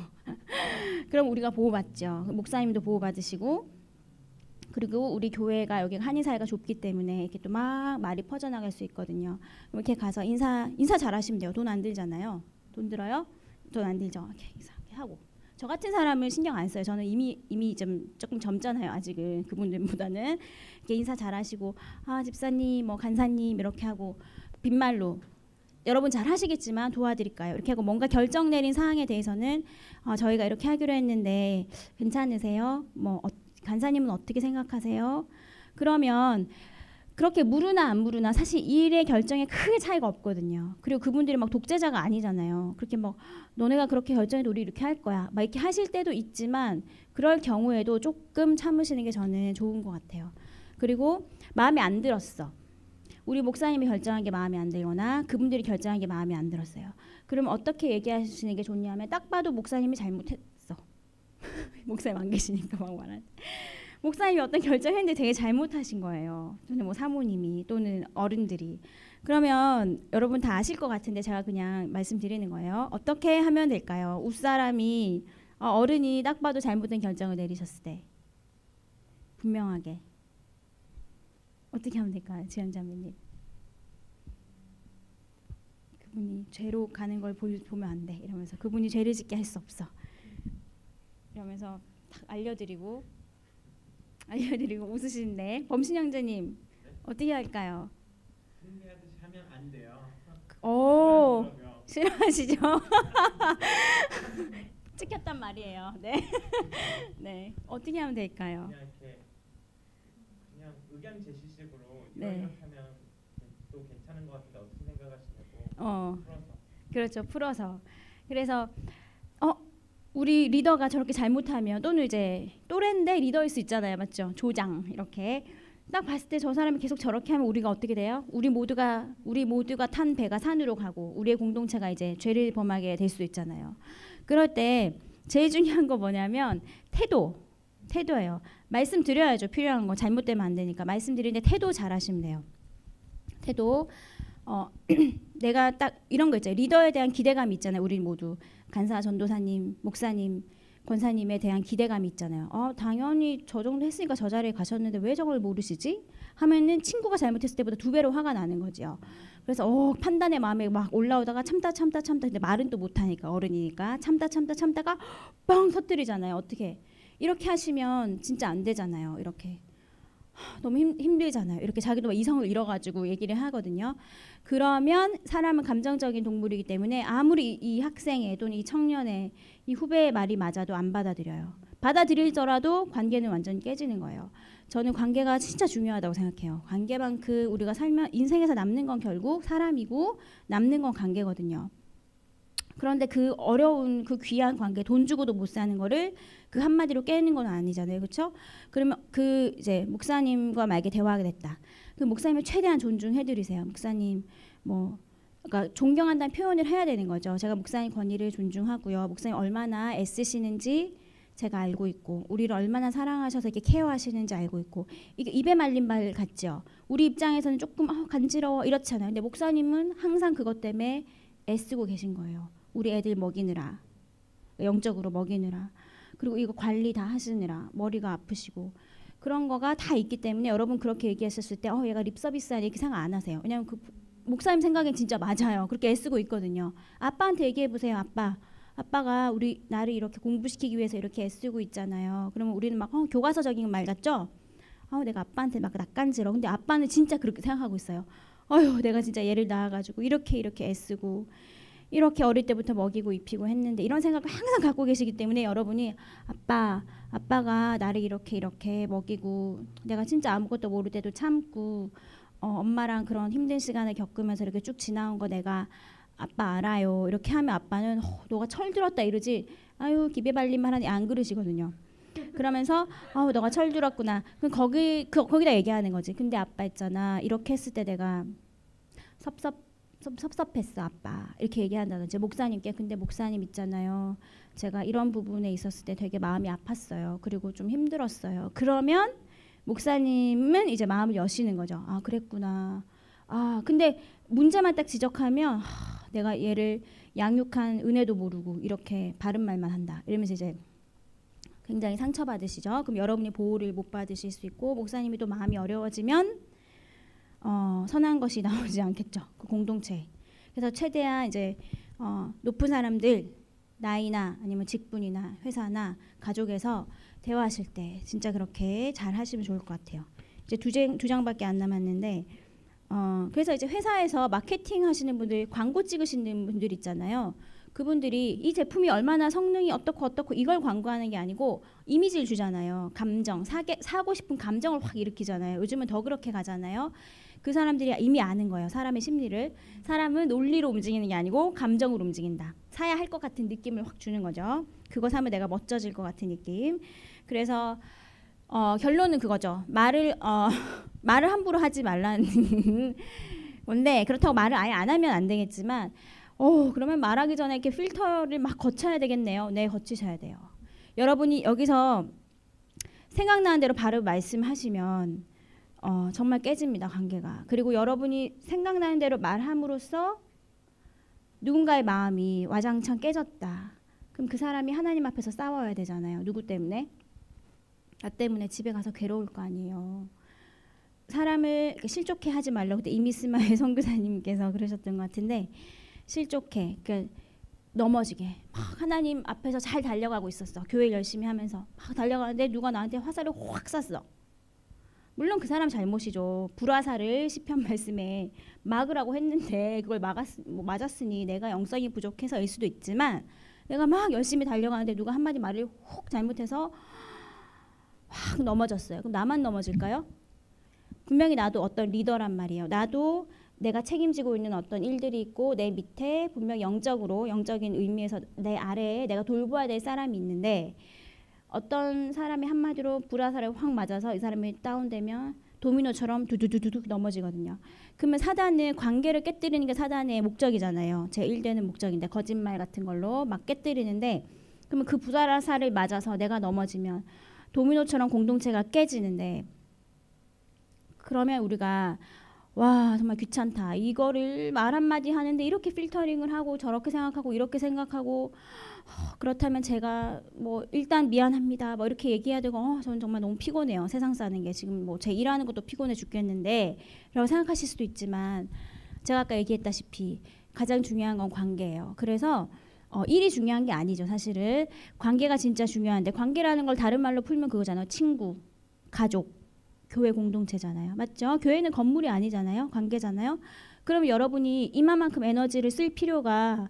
그럼 우리가 보호받죠. 목사님도 보호받으시고 그리고 우리 교회가 여기 한인사회가 좁기 때문에 이렇게 또 막 말이 퍼져나갈 수 있거든요. 이렇게 가서 인사 잘하시면 돼요. 돈 안 들잖아요. 돈 들어요? 돈 안 들죠. 이렇게 하고 저 같은 사람은 신경 안 써요. 저는 이미 좀 조금 젊잖아요. 아직은 그분들보다는 이렇게 인사 잘하시고 집사님 뭐 간사님 이렇게 하고 빈말로 여러분 잘 하시겠지만 도와드릴까요? 이렇게 하고 뭔가 결정 내린 사항에 대해서는 저희가 이렇게 하기로 했는데 괜찮으세요? 뭐 간사님은 어떻게 생각하세요? 그러면 그렇게 물으나 안 물으나 사실 일의 결정에 크게 차이가 없거든요. 그리고 그분들이 막 독재자가 아니잖아요. 그렇게 막 너네가 그렇게 결정해도 우리 이렇게 할 거야. 막 이렇게 하실 때도 있지만 그럴 경우에도 조금 참으시는 게 저는 좋은 것 같아요. 그리고 마음에 안 들었어. 우리 목사님이 결정한 게 마음에 안 들거나 그분들이 결정한 게 마음에 안 들었어요. 그럼 어떻게 얘기하시는 게 좋냐면 딱 봐도 목사님이 잘못했어. 목사님 안 계시니까 막 말하는. 목사님이 어떤 결정했는데 되게 잘못하신 거예요. 저는 뭐 사모님이 또는 어른들이. 그러면 여러분 다 아실 것 같은데 제가 그냥 말씀드리는 거예요. 어떻게 하면 될까요? 웃사람이 어른이 딱 봐도 잘못된 결정을 내리셨을 때 분명하게 어떻게 하면 될까요? 지연자매님. 그분이 죄로 가는 걸 보면 안 돼. 이러면서 그분이 죄를 짓게 할 수 없어. 이러면서 딱 알려드리고 웃으시는데 범신 형제님 어떻게 할까요? 승리하듯이 하면 안 돼요. 오 싫어하시죠? 찍혔단 말이에요. 네. 네 어떻게 하면 될까요? 그냥 의견 제시식으로 네. 이렇게 하면 또 괜찮은 것 같은데 어떻게 생각하시냐고. 어, 풀어서. 그렇죠. 풀어서. 그래서 우리 리더가 저렇게 잘못하면 또는 이제 또래인데 리더일 수 있잖아요. 맞죠? 조장 이렇게 딱 봤을 때 저 사람이 계속 저렇게 하면 우리가 어떻게 돼요? 우리 모두가 탄 배가 산으로 가고 우리의 공동체가 이제 죄를 범하게 될 수 있잖아요. 그럴 때 제일 중요한 거 뭐냐면 태도예요. 말씀드려야죠. 필요한 거 잘못되면 안 되니까 말씀드리는데 태도 잘하시면 돼요. 태도. 내가 딱 이런 거 있잖아요. 리더에 대한 기대감이 있잖아요. 우리 모두 간사, 전도사님, 목사님, 권사님에 대한 기대감이 있잖아요. 당연히 저 정도 했으니까 저 자리에 가셨는데 왜 저걸 모르시지? 하면은 친구가 잘못했을 때보다 2배로 화가 나는 거죠. 그래서 판단의 마음에 막 올라오다가 참다 근데 말은 또 못하니까 어른이니까 참다가 뻥 터뜨리잖아요. 어떻게 이렇게 하시면 진짜 안 되잖아요. 이렇게 너무 힘들잖아요. 이렇게 자기도 이성을 잃어가지고 얘기를 하거든요. 그러면 사람은 감정적인 동물이기 때문에 아무리 이 학생의 또는 이 청년의 이 후배의 말이 맞아도 안 받아들여요. 받아들일더라도 관계는 완전히 깨지는 거예요. 저는 관계가 진짜 중요하다고 생각해요. 관계만큼 우리가 살면 인생에서 남는 건 결국 사람이고 남는 건 관계거든요. 그런데 그 어려운 그 귀한 관계 돈 주고도 못 사는 거를 그 한마디로 깨는 건 아니잖아요. 그렇죠? 그러면 그 이제 목사님과 만약에 대화하게 됐다. 그 목사님을 최대한 존중해 드리세요. 목사님 그러니까 존경한다는 표현을 해야 되는 거죠. 제가 목사님 권위를 존중하고요. 목사님 얼마나 애쓰시는지 제가 알고 있고 우리를 얼마나 사랑하셔서 이렇게 케어하시는지 알고 있고 이게 입에 말린 말 같죠. 우리 입장에서는 조금 간지러워 이렇잖아요. 근데 목사님은 항상 그것 때문에 애쓰고 계신 거예요. 우리 애들 먹이느라 영적으로 먹이느라 그리고 이거 관리 다 하시느라 머리가 아프시고 그런 거가 다 있기 때문에 여러분 그렇게 얘기했었을 때 얘가 립서비스하니 이렇게 생각 안 하세요. 왜냐하면 그 목사님 생각엔 진짜 맞아요. 그렇게 애쓰고 있거든요. 아빠한테 얘기해보세요. 아빠가 나를 이렇게 공부시키기 위해서 이렇게 애쓰고 있잖아요. 그러면 우리는 막 교과서적인 말 같죠? 내가 아빠한테 막 낯간지러. 근데 아빠는 진짜 그렇게 생각하고 있어요. 내가 진짜 얘를 낳아가지고 이렇게 애쓰고 이렇게 어릴 때부터 먹이고 입히고 했는데 이런 생각을 항상 갖고 계시기 때문에 여러분이 아빠가 나를 이렇게 먹이고 내가 진짜 아무것도 모를 때도 참고 엄마랑 그런 힘든 시간을 겪으면서 이렇게 쭉 지나온 거 내가 아빠 알아요. 이렇게 하면 아빠는 너가 철들었다 이러지 아유 기배 발림만 하니 안 그러시거든요. 그러면서 너가 철들었구나. 그럼 거기다 얘기하는 거지. 근데 아빠 있잖아. 이렇게 했을 때 내가 섭섭했어 아빠 이렇게 얘기한다든지 목사님께 근데 목사님 있잖아요 제가 이런 부분에 있었을 때 되게 마음이 아팠어요 그리고 좀 힘들었어요 그러면 목사님은 이제 마음을 여시는 거죠 그랬구나 근데 문제만 딱 지적하면 내가 얘를 양육한 은혜도 모르고 이렇게 바른 말만 한다 이러면서 이제 굉장히 상처받으시죠 그럼 여러분이 보호를 못 받으실 수 있고 목사님이 또 마음이 어려워지면 선한 것이 나오지 않겠죠. 그 공동체. 그래서 최대한 이제 높은 사람들 나이나 아니면 직분이나 회사나 가족에서 대화하실 때 진짜 그렇게 잘 하시면 좋을 것 같아요. 이제 두 장밖에 안 남았는데 그래서 이제 회사에서 마케팅 하시는 분들 광고 찍으시는 분들 있잖아요. 그분들이 이 제품이 얼마나 성능이 어떻고 이걸 광고하는 게 아니고 이미지를 주잖아요. 감정, 사고 싶은 감정을 확 일으키잖아요. 요즘은 더 그렇게 가잖아요. 그 사람들이 이미 아는 거예요. 사람의 심리를. 사람은 논리로 움직이는 게 아니고 감정으로 움직인다. 사야 할 것 같은 느낌을 확 주는 거죠. 그거 사면 내가 멋져질 것 같은 느낌. 그래서 결론은 그거죠. 말을 함부로 하지 말라는 건데 그렇다고 말을 아예 안 하면 안 되겠지만 그러면 말하기 전에 이렇게 필터를 막 거쳐야 되겠네요. 네, 거치셔야 돼요. 여러분이 여기서 생각나는 대로 바로 말씀하시면 정말 깨집니다. 관계가. 그리고 여러분이 생각나는 대로 말함으로써 누군가의 마음이 와장창 깨졌다. 그럼 그 사람이 하나님 앞에서 싸워야 되잖아요. 누구 때문에? 나 때문에 집에 가서 괴로울 거 아니에요. 사람을 실족해 하지 말라고 그때 이미스마의 선교사님께서 그러셨던 것 같은데 실족해, 그러니까 넘어지게 막 하나님 앞에서 잘 달려가고 있었어. 교회 열심히 하면서 막 달려가는데 누가 나한테 화살을 확 쐈어. 물론 그 사람 잘못이죠. 불화살을 시편 말씀에 막으라고 했는데 그걸 맞았으니 내가 영성이 부족해서일 수도 있지만 내가 막 열심히 달려가는데 누가 한마디 말을 혹 잘못해서 확 넘어졌어요. 그럼 나만 넘어질까요? 분명히 나도 어떤 리더란 말이에요. 나도 내가 책임지고 있는 어떤 일들이 있고 내 밑에 분명 영적인 의미에서 내 아래에 내가 돌봐야 될 사람이 있는데 어떤 사람이 한마디로 불화살에 확 맞아서 이 사람이 다운되면 도미노처럼 두두두두둑 넘어지거든요. 그러면 사단은 관계를 깨뜨리는 게 사단의 목적이잖아요. 제 1되는 목적인데 거짓말 같은 걸로 막 깨뜨리는데 그러면 그 불화살을 맞아서 내가 넘어지면 도미노처럼 공동체가 깨지는데 그러면 우리가 와 정말 귀찮다. 이거를 말 한마디 하는데 이렇게 필터링을 하고 저렇게 생각하고 이렇게 생각하고 그렇다면 제가 뭐 일단 미안합니다. 뭐 이렇게 얘기해야 되고 저는 정말 너무 피곤해요. 세상 사는 게 지금 뭐 제 일하는 것도 피곤해 죽겠는데 라고 생각하실 수도 있지만 제가 아까 얘기했다시피 가장 중요한 건 관계예요. 그래서 일이 중요한 게 아니죠. 사실은 관계가 진짜 중요한데 관계라는 걸 다른 말로 풀면 그거잖아요. 친구, 가족, 교회 공동체잖아요. 맞죠? 교회는 건물이 아니잖아요. 관계잖아요. 그럼 여러분이 이만큼 에너지를 쓸 필요가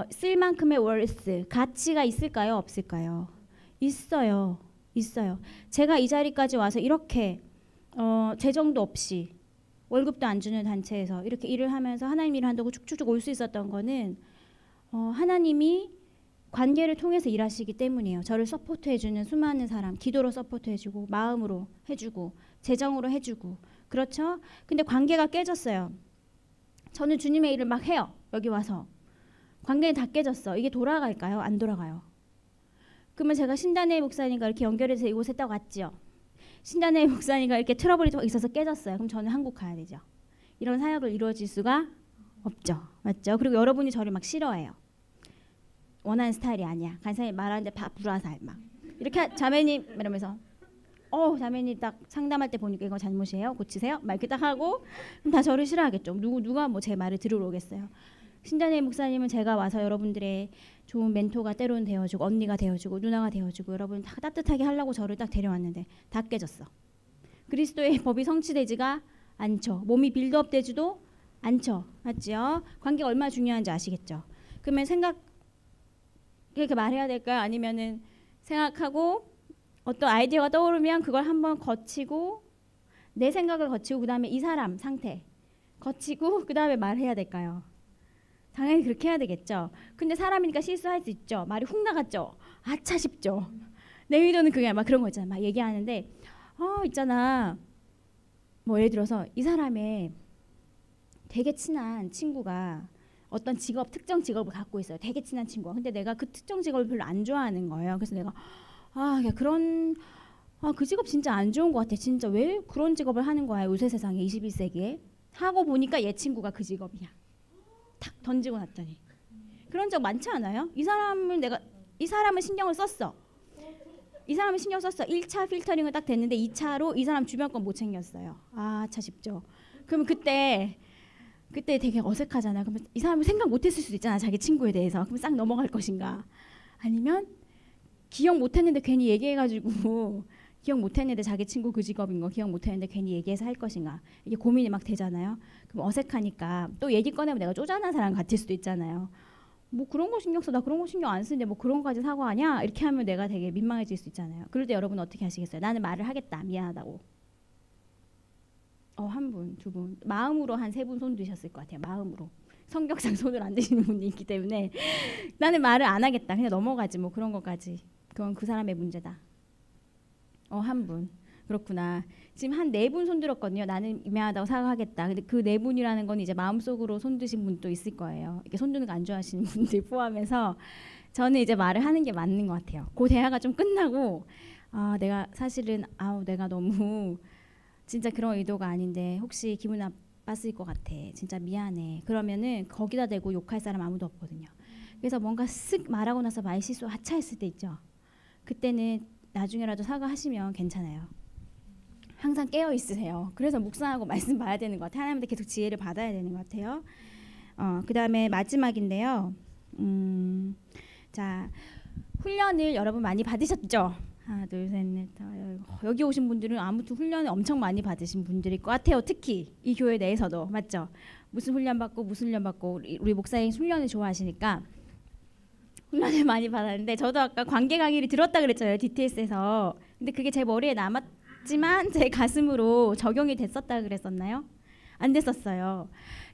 쓸 만큼의 월스, 가치가 있을까요? 없을까요? 있어요. 있어요. 제가 이 자리까지 와서 이렇게 재정도 없이 월급도 안 주는 단체에서 이렇게 일을 하면서 하나님 일을 한다고 쭉쭉쭉 올 수 있었던 거는 하나님이 관계를 통해서 일하시기 때문이에요. 저를 서포트해주는 수많은 사람, 기도로 서포트해주고 마음으로 해주고 재정으로 해주고 그렇죠? 근데 관계가 깨졌어요. 저는 주님의 일을 막 해요. 여기 와서. 관계는 다 깨졌어. 이게 돌아갈까요? 안 돌아가요. 그러면 제가 신단의 목사님과 이렇게 연결해서 이곳에 딱 왔죠. 신단의 목사님과 이렇게 트러블이 있어서 깨졌어요. 그럼 저는 한국 가야 되죠. 이런 사역을 이루어질 수가 없죠. 맞죠? 그리고 여러분이 저를 막 싫어해요. 원하는 스타일이 아니야. 간사님 말하는데 불화살 막 이렇게 자매님 이러면서 자매님 딱 상담할 때 보니까 이거 잘못이에요. 고치세요. 막 이렇게 딱 하고 그럼 다 저를 싫어하겠죠. 누가 뭐 제 말을 들으러 오겠어요. 신단의 목사님은 제가 와서 여러분들의 좋은 멘토가 때로는 되어주고 언니가 되어주고 누나가 되어주고 여러분 다 따뜻하게 하려고 저를 딱 데려왔는데 다 깨졌어. 그리스도의 법이 성취되지가 않죠. 몸이 빌드업 되지도 않죠. 맞죠? 관계가 얼마나 중요한지 아시겠죠? 그러면 이렇게 말해야 될까요? 아니면은 생각하고 어떤 아이디어가 떠오르면 그걸 한번 거치고 내 생각을 거치고 그 다음에 이 사람 상태 거치고 그 다음에 말해야 될까요? 당연히 그렇게 해야 되겠죠. 근데 사람이니까 실수할 수 있죠. 말이 훅 나갔죠. 아차 싶죠. 내 의도는 그게 막 그런 거 있잖아. 막 얘기하는데 있잖아. 뭐 예를 들어서 이 사람의 되게 친한 친구가 어떤 특정 직업을 갖고 있어요. 되게 친한 친구가. 근데 내가 그 특정 직업을 별로 안 좋아하는 거예요. 그래서 내가 그 직업 진짜 안 좋은 것 같아. 진짜 왜 그런 직업을 하는 거야. 요새 세상에 21세기에. 하고 보니까 얘 친구가 그 직업이야. 탁 던지고 났더니. 그런 적 많지 않아요? 이 사람은 신경을 썼어. 이 사람은 신경 썼어. 1차 필터링을 딱 됐는데 2차로 이 사람 주변 건 못 챙겼어요. 차 싶죠. 그러면 그때 되게 어색하잖아. 그러면 이 사람은 생각 못했을 수도 있잖아. 자기 친구에 대해서. 그럼 싹 넘어갈 것인가. 아니면 기억 못했는데 괜히 얘기해가지고 기억 못했는데 자기 친구 그 직업인 거 기억 못했는데 괜히 얘기해서 할 것인가. 이게 고민이 막 되잖아요. 그럼 어색하니까 또 얘기 꺼내면 내가 쪼잔한 사람 같을 수도 있잖아요. 뭐 그런 거 신경 써. 나 그런 거 신경 안 쓰는데 뭐 그런 거까지 사과하냐. 이렇게 하면 내가 되게 민망해질 수 있잖아요. 그럴 때 여러분 어떻게 하시겠어요? 나는 말을 하겠다. 미안하다고. 한 분, 두 분. 마음으로 한 3분 손 드셨을 것 같아요. 마음으로. 성격상 손을 안 드시는 분이 있기 때문에 나는 말을 안 하겠다. 그냥 넘어가지 뭐 그런 것까지. 그건 그 사람의 문제다. 한 분. 그렇구나. 지금 한 4분 손 들었거든요. 나는 미안하다고 사과하겠다. 근데 그 4분이라는 건 이제 마음속으로 손 드신 분도 있을 거예요. 이렇게 손 드는 거 안 좋아하시는 분들 포함해서 저는 이제 말을 하는 게 맞는 것 같아요. 그 대화가 좀 끝나고 내가 사실은 내가 너무 진짜 그런 의도가 아닌데 혹시 기분 나빴을 것 같아. 진짜 미안해. 그러면은 거기다 대고 욕할 사람 아무도 없거든요. 그래서 뭔가 쓱 말하고 나서 말 실수 하차했을 때 있죠. 그때는 나중에라도 사과하시면 괜찮아요. 항상 깨어 있으세요. 그래서 묵상하고 말씀 봐야 되는 것 같아요. 하나님한테 계속 지혜를 받아야 되는 것 같아요. 그 다음에 마지막인데요. 자, 훈련을 여러분 많이 받으셨죠? 하나, 둘, 셋, 넷, 여기 오신 분들은 아무튼 훈련을 엄청 많이 받으신 분들일 것 같아요. 특히 이 교회 내에서도 맞죠? 무슨 훈련 받고 우리 목사님 훈련을 좋아하시니까 훈련을 많이 받았는데 저도 아까 관계 강의를 들었다 그랬잖아요. DTS에서. 근데 그게 제 머리에 남았지만 제 가슴으로 적용이 됐었다 그랬었나요? 안 됐었어요.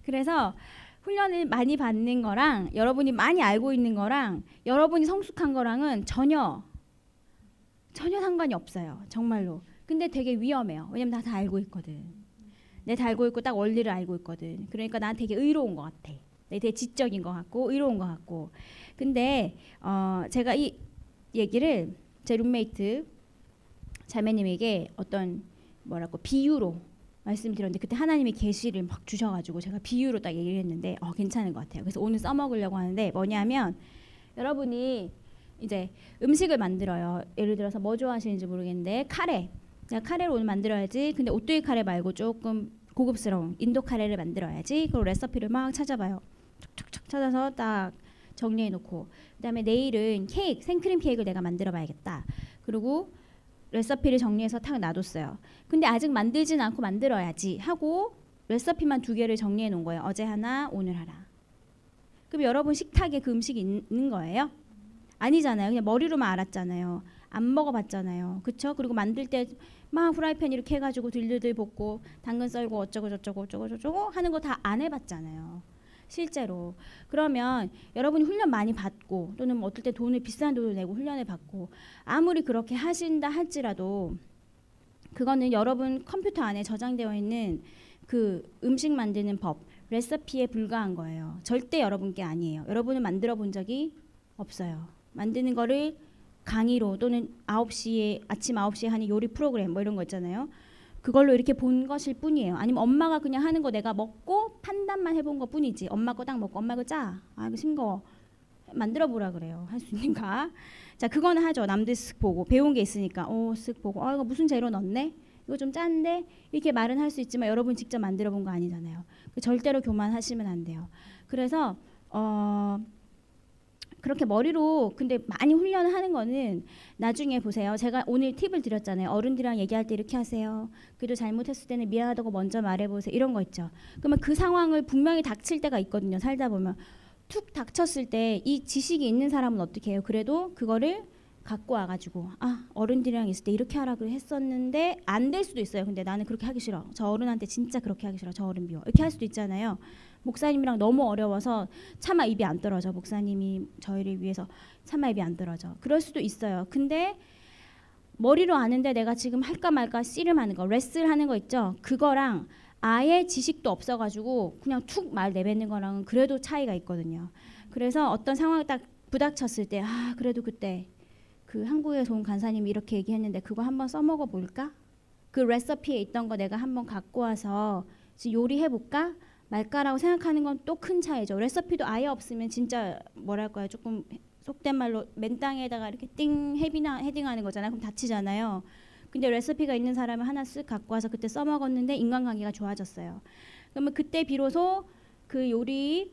그래서 훈련을 많이 받는 거랑 여러분이 많이 알고 있는 거랑 여러분이 성숙한 거랑은 전혀 상관이 없어요. 정말로. 근데 되게 위험해요. 왜냐면 나 다 알고 있거든. 내가 다 알고 있고 딱 원리를 알고 있거든. 그러니까 난 되게 의로운 것 같아. 되게 지적인 것 같고 의로운 것 같고. 근데 제가 이 얘기를 제 룸메이트 자매님에게 어떤 뭐라고 비유로 말씀드렸는데 그때 하나님이 계시를 막 주셔가지고 제가 비유로 딱 얘기를 했는데 괜찮은 것 같아요. 그래서 오늘 써먹으려고 하는데 뭐냐면 여러분이 이제 음식을 만들어요. 예를 들어서 뭐 좋아하시는지 모르겠는데 카레. 내가 카레를 오늘 만들어야지. 근데 오뚜기 카레 말고 조금 고급스러운 인도 카레를 만들어야지. 그리고 레시피를 막 찾아봐요. 툭툭툭 찾아서 딱 정리해 놓고 그다음에 내일은 케이크, 생크림 케이크를 내가 만들어 봐야겠다. 그리고 레시피를 정리해서 탁 놔뒀어요. 근데 아직 만들진 않고 만들어야지 하고 레시피만 2개를 정리해 놓은 거예요. 어제 하나, 오늘 하나. 그럼 여러분 식탁에 그 음식이 있는 거예요? 아니잖아요. 그냥 머리로만 알았잖아요. 안 먹어봤잖아요. 그쵸? 그리고 만들 때 막 후라이팬 이렇게 해가지고 들들들 볶고 당근 썰고 어쩌고 저쩌고 하는 거 다 안 해봤잖아요. 실제로. 그러면 여러분이 훈련 많이 받고 또는 뭐 어떨 때 비싼 돈을 내고 훈련을 받고 아무리 그렇게 하신다 할지라도 그거는 여러분 컴퓨터 안에 저장되어 있는 그 음식 만드는 법, 레시피에 불과한 거예요. 절대 여러분께 아니에요. 여러분은 만들어 본 적이 없어요. 만드는 거를 강의로 또는 아침 9시에 하는 요리 프로그램 뭐 이런 거 있잖아요. 그걸로 이렇게 본 것일 뿐이에요. 아니면 엄마가 그냥 하는 거 내가 먹고 판단만 해본 것 뿐이지. 엄마 거 딱 먹고 엄마 거 짜. 이거 싱거워. 만들어 보라 그래요. 할 수 있는가? 자, 그거는 하죠. 남들 쓱 보고 배운 게 있으니까 쓱 보고 이거 무슨 재료 넣었네? 이거 좀 짠데? 이렇게 말은 할 수 있지만 여러분 직접 만들어 본 거 아니잖아요. 절대로 교만하시면 안 돼요. 그래서 그렇게 머리로 근데 많이 훈련을 하는 거는 나중에 보세요. 제가 오늘 팁을 드렸잖아요. 어른들이랑 얘기할 때 이렇게 하세요. 그래도 잘못했을 때는 미안하다고 먼저 말해보세요. 이런 거 있죠. 그러면 그 상황을 분명히 닥칠 때가 있거든요. 살다 보면 툭 닥쳤을 때 이 지식이 있는 사람은 어떻게 해요? 그래도 그거를 갖고 와가지고 어른들이랑 있을 때 이렇게 하라고 했었는데 안 될 수도 있어요. 근데 나는 그렇게 하기 싫어. 저 어른한테 진짜 그렇게 하기 싫어. 저 어른 미워. 이렇게 할 수도 있잖아요. 목사님이랑 너무 어려워서 차마 입이 안 떨어져. 목사님이 저희를 위해서 차마 입이 안 떨어져. 그럴 수도 있어요. 근데 머리로 아는데 내가 지금 할까 말까 씨름하는 거, 레슬하는 거 있죠. 그거랑 아예 지식도 없어가지고 그냥 툭 말 내뱉는 거랑은 그래도 차이가 있거든요. 그래서 어떤 상황에 딱 부닥쳤을 때 그래도 그때 그 한국에서 온 간사님이 이렇게 얘기했는데 그거 한번 써먹어 볼까? 그 레시피에 있던 거 내가 한번 갖고 와서 요리해 볼까? 말까라고 생각하는 건 또 큰 차이죠. 레시피도 아예 없으면 진짜 뭐랄까요? 조금 속된 말로 맨 땅에다가 이렇게 헤딩하는 거잖아요. 그럼 다치잖아요. 근데 레시피가 있는 사람은 하나 쓱 갖고 와서 그때 써먹었는데 인간관계가 좋아졌어요. 그러면 그때 비로소 그 요리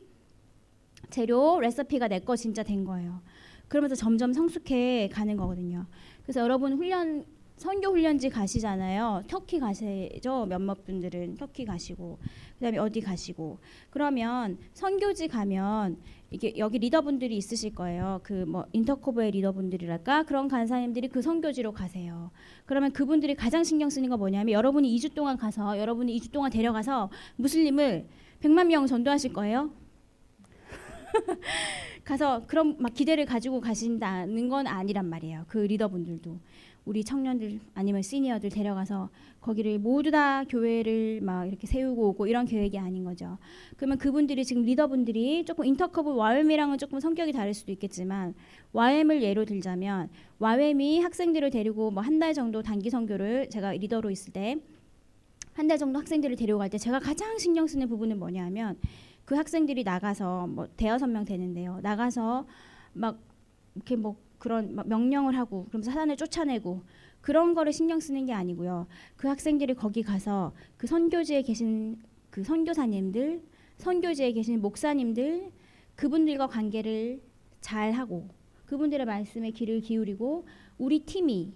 재료 레시피가 내 거 진짜 된 거예요. 그러면서 점점 성숙해 가는 거거든요. 그래서 여러분 선교 훈련지 가시잖아요. 터키 가시죠. 몇몇 분들은 터키 가시고 그다음에 어디 가시고 그러면 선교지 가면 이게 여기 리더분들이 있으실 거예요. 그 뭐 인터코브의 리더분들이랄까 그런 간사님들이 그 선교지로 가세요. 그러면 그분들이 가장 신경 쓰는 거 뭐냐면 여러분이 2주 동안 가서 여러분이 2주 동안 데려가서 무슬림을 100만 명 전도하실 거예요. 가서 그런 막 기대를 가지고 가신다는 건 아니란 말이에요. 그 리더분들도 우리 청년들 아니면 시니어들 데려가서 거기를 모두 다 교회를 막 이렇게 세우고 오고 이런 계획이 아닌 거죠. 그러면 그분들이 지금 리더분들이 조금 인터커브 와웸이랑은 조금 성격이 다를 수도 있겠지만 와웸을 예로 들자면 와웸이 학생들을 데리고 뭐 한 달 정도 단기 선교를 제가 리더로 있을 때 한 달 정도 학생들을 데려갈 때 제가 가장 신경 쓰는 부분은 뭐냐면 그 학생들이 나가서 뭐 대여섯 명 되는데요. 나가서 막 이렇게 뭐 그런 막 명령을 하고 그럼 사단을 쫓아내고 그런 거를 신경 쓰는 게 아니고요. 그 학생들이 거기 가서 그 선교지에 계신 그 선교사님들, 선교지에 계신 목사님들 그분들과 관계를 잘 하고 그분들의 말씀에 귀를 기울이고 우리 팀이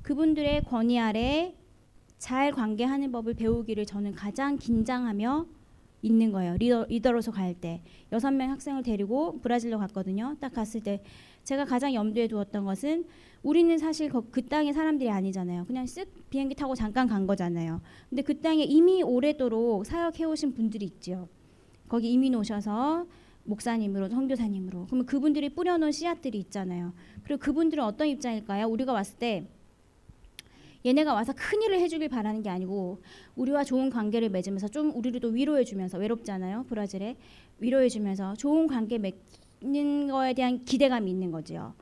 그분들의 권위 아래 잘 관계하는 법을 배우기를 저는 가장 긴장하며 있는 거예요. 리더로서 갈 때 6명 학생을 데리고 브라질로 갔거든요. 딱 갔을 때 제가 가장 염두에 두었던 것은 우리는 사실 그 땅의 사람들이 아니잖아요. 그냥 쓱 비행기 타고 잠깐 간 거잖아요. 근데 그 땅에 이미 오래도록 사역해 오신 분들이 있죠. 거기 이민 오셔서 목사님으로, 선교사님으로. 그러면 그분들이 뿌려놓은 씨앗들이 있잖아요. 그리고 그분들은 어떤 입장일까요? 우리가 왔을 때 얘네가 와서 큰 일을 해주길 바라는 게 아니고 우리와 좋은 관계를 맺으면서 좀 우리를 또 위로해주면서, 외롭잖아요, 브라질에. 위로해주면서 좋은 관계 맺는 거에 대한 기대감이 있는 거죠.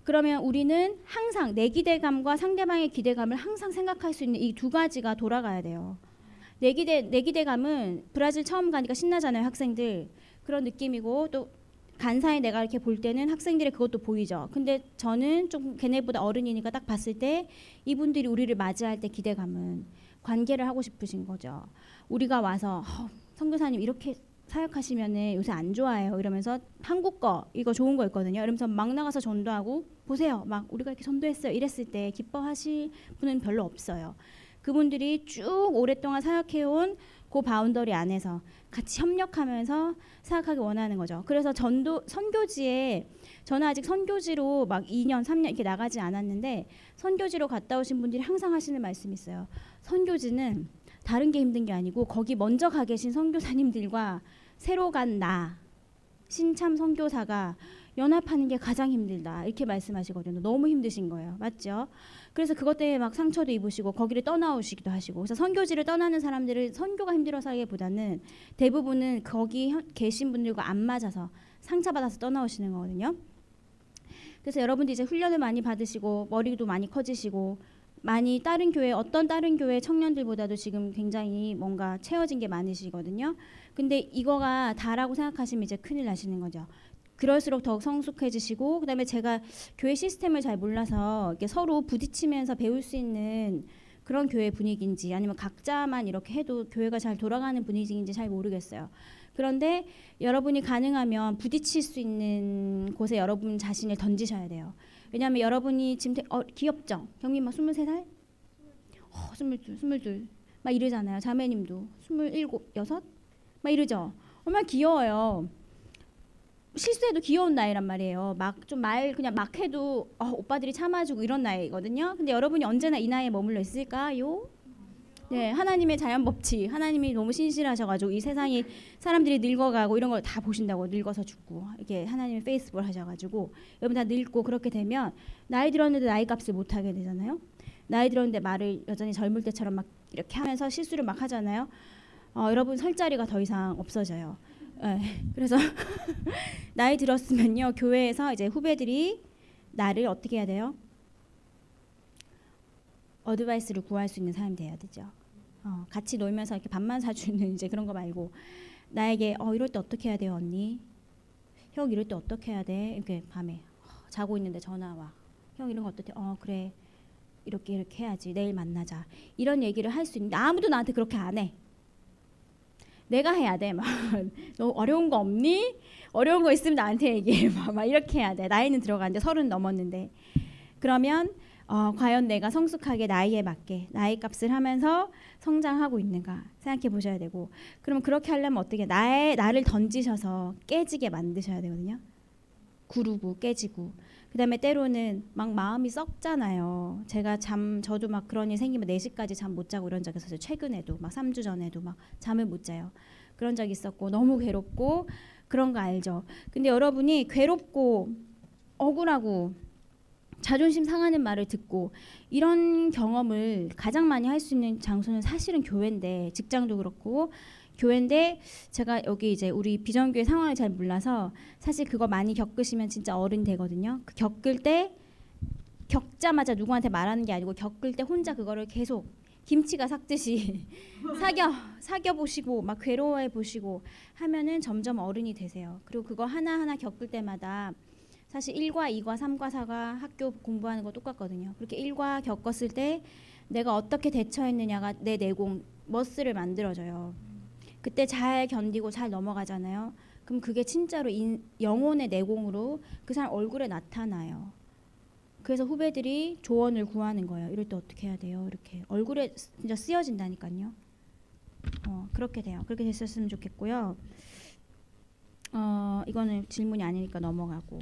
그러면 우리는 항상 내 기대감과 상대방의 기대감을 항상 생각할 수 있는 이 두 가지가 돌아가야 돼요. 내 기대감은 브라질 처음 가니까 신나잖아요, 학생들. 그런 느낌이고, 또 간사히 내가 이렇게 볼 때는 학생들의 그것도 보이죠. 근데 저는 좀 걔네보다 어른이니까 딱 봤을 때 이분들이 우리를 맞이할 때 기대감은 관계를 하고 싶으신 거죠. 우리가 와서 선교사님 이렇게 사역하시면은 요새 안 좋아해요 이러면서 한국 거 이거 좋은 거 있거든요. 이러면서 막 나가서 전도하고 보세요, 막 우리가 이렇게 전도했어요 이랬을 때 기뻐하실 분은 별로 없어요. 그분들이 쭉 오랫동안 사역해온 그 바운더리 안에서 같이 협력하면서 사역하기 원하는 거죠. 그래서 선교지에, 저는 아직 선교지로 막 2년 3년 이렇게 나가지 않았는데 선교지로 갔다 오신 분들이 항상 하시는 말씀이 있어요. 선교지는 다른 게 힘든 게 아니고 거기 먼저 가 계신 선교사님들과 새로 간 나, 신참 선교사가 연합하는 게 가장 힘들다, 이렇게 말씀하시거든요. 너무 힘드신 거예요. 맞죠? 그래서 그것 때문에 막 상처도 입으시고 거기를 떠나오시기도 하시고. 그래서 선교지를 떠나는 사람들은 선교가 힘들어서라기보다는 대부분은 거기 계신 분들과 안 맞아서 상처받아서 떠나오시는 거거든요. 그래서 여러분들 이제 훈련을 많이 받으시고 머리도 많이 커지시고 많이 어떤 다른 교회 청년들보다도 지금 굉장히 뭔가 채워진 게 많으시거든요. 근데 이거가 다라고 생각하시면 이제 큰일 나시는 거죠. 그럴수록 더욱 성숙해지시고, 그다음에 제가 교회 시스템을 잘 몰라서 이렇게 서로 부딪히면서 배울 수 있는 그런 교회 분위기인지 아니면 각자만 이렇게 해도 교회가 잘 돌아가는 분위기인지 잘 모르겠어요. 그런데 여러분이 가능하면 부딪힐 수 있는 곳에 여러분 자신을 던지셔야 돼요. 왜냐하면 여러분이 지금 귀엽죠? 경민 막 23살? 22 막 이러잖아요. 자매님도 27, 6? 막 이러죠? 얼마나 귀여워요. 실수해도 귀여운 나이란 말이에요. 막 좀 그냥 막 해도 오빠들이 참아주고 이런 나이거든요. 근데 여러분이 언제나 이 나이에 머물러 있을까요? 네, 하나님의 자연 법칙, 하나님이 너무 신실하셔가지고 이 세상이 사람들이 늙어가고 이런 걸 다 보신다고. 늙어서 죽고 이렇게 하나님의 페이스북을 하셔가지고 여러분 다 늙고 그렇게 되면 나이 들었는데 나이 값을 못 하게 되잖아요. 나이 들었는데 말을 여전히 젊을 때처럼 막 이렇게 하면서 실수를 막 하잖아요. 여러분 설 자리가 더 이상 없어져요. 그래서 나이 들었으면요, 교회에서 이제 후배들이 나를 어떻게 해야 돼요? 어드바이스를 구할 수 있는 사람이 돼야 되죠. 같이 놀면서 이렇게 밥만 사주는 이제 그런 거 말고 나에게 이럴 때 어떻게 해야 돼요, 언니? 형 이럴 때 어떻게 해야 돼? 이렇게 밤에 자고 있는데 전화 와. 형 이런 거 어떻게? 그래. 이렇게 해야지. 내일 만나자. 이런 얘기를 할 수 있는데 아무도 나한테 그렇게 안 해. 내가 해야 돼. 막 너 어려운 거 없니? 어려운 거 있으면 나한테 얘기해. 막 이렇게 해야 돼. 나이는 들어가는데 30 넘었는데. 그러면 과연 내가 성숙하게 나이에 맞게 나이 값을 하면서 성장하고 있는가 생각해 보셔야 되고, 그럼 그렇게 하려면 어떻게 나를 던지셔서 깨지게 만드셔야 되거든요. 구르고 깨지고. 그다음에 때로는 막 마음이 썩잖아요. 저도 막 그런 일 생기면 4시까지 잠 못 자고 이런 적 있었어요. 최근에도 막 3주 전에도 막 잠을 못 자요. 그런 적 있었고 너무 괴롭고 그런 거 알죠. 근데 여러분이 괴롭고 억울하고 자존심 상하는 말을 듣고 이런 경험을 가장 많이 할 수 있는 장소는 사실은 교회인데, 직장도 그렇고 교회인데, 제가 여기 이제 우리 비전교회 상황을 잘 몰라서 사실 그거 많이 겪으시면 진짜 어른 되거든요. 그 겪을 때 겪자마자 누구한테 말하는 게 아니고 겪을 때 혼자 그거를 계속 김치가 삭듯이 사겨 보시고 막 괴로워해 보시고 하면은 점점 어른이 되세요. 그리고 그거 하나하나 겪을 때마다 사실 1과 2과 3과 4과 학교 공부하는 거 똑같거든요. 그렇게 1과 겪었을 때 내가 어떻게 대처했느냐가 내 내공, 머스를 만들어줘요. 그때 잘 견디고 잘 넘어가잖아요. 그럼 그게 진짜로 영혼의 내공으로 그 사람 얼굴에 나타나요. 그래서 후배들이 조언을 구하는 거예요. 이럴 때 어떻게 해야 돼요? 이렇게 얼굴에 진짜 쓰여진다니까요. 그렇게 돼요. 그렇게 됐었으면 좋겠고요. 이거는 질문이 아니니까 넘어가고.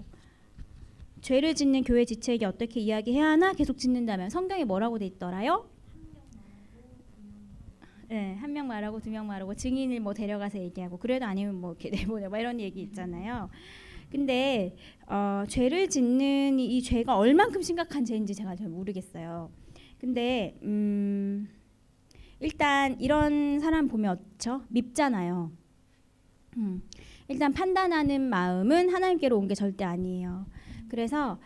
죄를 짓는 교회 지체에게 어떻게 이야기해야 하나? 계속 짓는다면 성경에 뭐라고 돼 있더라요? 네, 한 명 말하고 두 명 말하고 증인을 뭐 데려가서 얘기하고 그래도 아니면 뭐 이렇게 내보내 뭐 이런 얘기 있잖아요. 근데 죄를 짓는 이 죄가 얼만큼 심각한 죄인지 제가 잘 모르겠어요. 근데 일단 이런 사람 보면 어쩌? 밉잖아요. 일단 판단하는 마음은 하나님께로 온 게 절대 아니에요. 그래서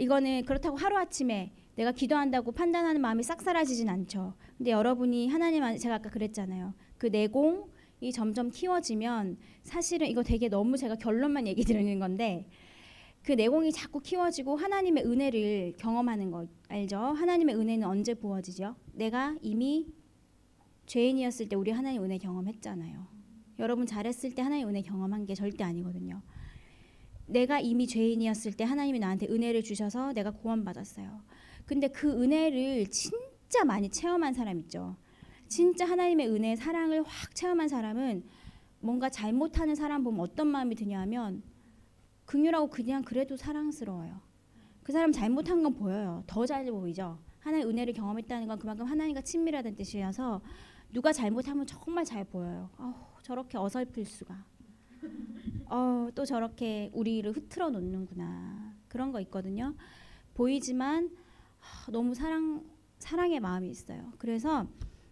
이거는 그렇다고 하루아침에 내가 기도한다고 판단하는 마음이 싹 사라지진 않죠. 근데 여러분이 하나님, 제가 아까 그랬잖아요. 그 내공이 점점 키워지면 사실은 이거 되게 너무 제가 결론만 얘기 드리는 건데 그 내공이 자꾸 키워지고 하나님의 은혜를 경험하는 거 알죠? 하나님의 은혜는 언제 부어지죠? 내가 이미 죄인이었을 때 우리 하나님 은혜 경험했잖아요. 여러분 잘했을 때 하나님 은혜 경험한 게 절대 아니거든요. 내가 이미 죄인이었을 때 하나님이 나한테 은혜를 주셔서 내가 구원받았어요. 근데 그 은혜를 진짜 많이 체험한 사람 있죠. 진짜 하나님의 은혜, 사랑을 확 체험한 사람은 뭔가 잘못하는 사람 보면 어떤 마음이 드냐면 긍휼하고 그냥 그래도 사랑스러워요. 그 사람 잘못한 건 보여요. 더 잘 보이죠. 하나님의 은혜를 경험했다는 건 그만큼 하나님과 친밀하다는 뜻이어서 누가 잘못하면 정말 잘 보여요. 저렇게 어설플 수가. 또 저렇게 우리를 흐트러 놓는구나. 그런 거 있거든요. 보이지만 너무 사랑의 마음이 있어요. 그래서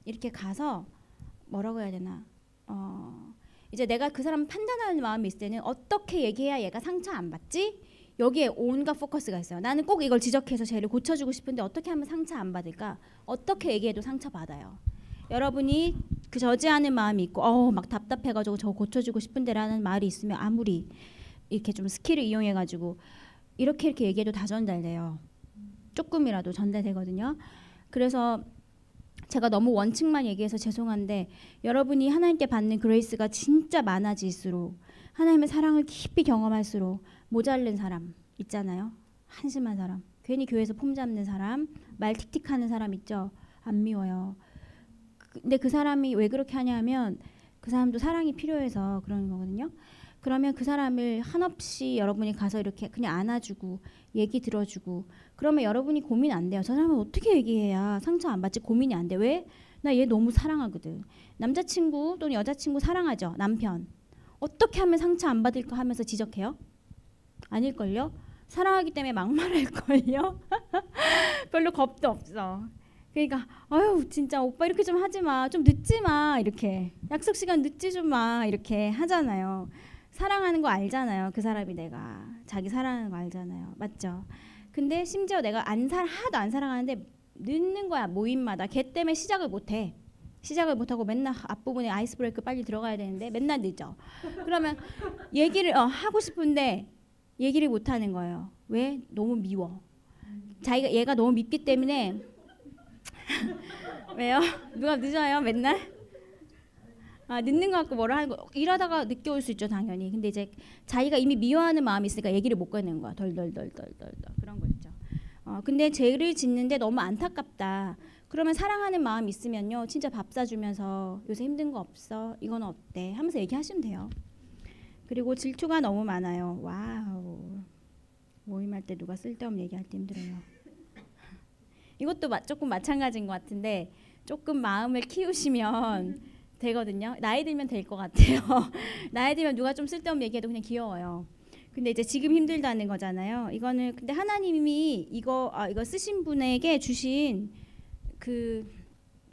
이렇게 가서 뭐라고 해야 되나? 이제 내가 그 사람 판단하는 마음이 있을 때는 어떻게 얘기해야 얘가 상처 안 받지? 여기에 온갖 포커스가 있어요. 나는 꼭 이걸 지적해서 쟤를 고쳐주고 싶은데 어떻게 하면 상처 안 받을까? 어떻게 얘기해도 상처 받아요. 여러분이 그 저지하는 마음이 있고 막 답답해가지고 저거 고쳐주고 싶은데라는 말이 있으면 아무리 이렇게 좀 스킬을 이용해가지고 이렇게 얘기해도 다 전달돼요. 조금이라도 전달되거든요. 그래서 제가 너무 원칙만 얘기해서 죄송한데 여러분이 하나님께 받는 그레이스가 진짜 많아질수록 하나님의 사랑을 깊이 경험할수록 모자른 사람 있잖아요. 한심한 사람, 괜히 교회에서 폼 잡는 사람, 말 틱틱하는 사람 있죠. 안 미워요. 근데 그 사람이 왜 그렇게 하냐면 그 사람도 사랑이 필요해서 그러는 거거든요. 그러면 그 사람을 한없이 여러분이 가서 이렇게 그냥 안아주고 얘기 들어주고 그러면 여러분이 고민 안 돼요. 저 사람은 어떻게 얘기해야 상처 안 받지? 고민이 안 돼. 왜? 나 얘 너무 사랑하거든. 남자친구 또는 여자친구 사랑하죠. 남편. 어떻게 하면 상처 안 받을까 하면서 지적해요? 아닐걸요? 사랑하기 때문에 막말할걸요? 별로 겁도 없어. 그러니까 아유 진짜 오빠 이렇게 좀 하지 마. 좀 늦지 마. 이렇게 약속 시간 늦지 좀 마. 이렇게 하잖아요. 사랑하는 거 알잖아요. 그 사람이 내가 자기 사랑하는 거 알잖아요. 맞죠? 근데 심지어 내가 하나도 안 사랑하는데 늦는 거야. 모임마다. 걔 때문에 시작을 못해. 시작을 못하고 맨날 앞부분에 아이스 브레이크 빨리 들어가야 되는데 맨날 늦어. 그러면 얘기를 하고 싶은데 얘기를 못하는 거예요. 왜? 너무 미워. 얘가 너무 밉기 때문에 왜요? 누가 늦어요? 맨날? 늦는 것 같고 뭐라 하는 거 일하다가 늦게 올 수 있죠 당연히. 근데 이제 자기가 이미 미워하는 마음이 있으니까 얘기를 못 꺼내는 거야. 덜덜덜 그런 거 있죠. 근데 죄를 짓는데 너무 안타깝다. 그러면 사랑하는 마음 있으면요 진짜 밥 사주면서 요새 힘든 거 없어? 이건 어때? 하면서 얘기하시면 돼요. 그리고 질투가 너무 많아요. 와우. 모임할 때 누가 쓸데없는 얘기할 때 힘들어요. 이것도 조금 마찬가지인 것 같은데 조금 마음을 키우시면 되거든요. 나이 들면 될 것 같아요. 나이 들면 누가 좀 쓸데없는 얘기해도 그냥 귀여워요. 근데 이제 지금 힘들다는 거잖아요. 이거는 근데 하나님이 이거 쓰신 분에게 주신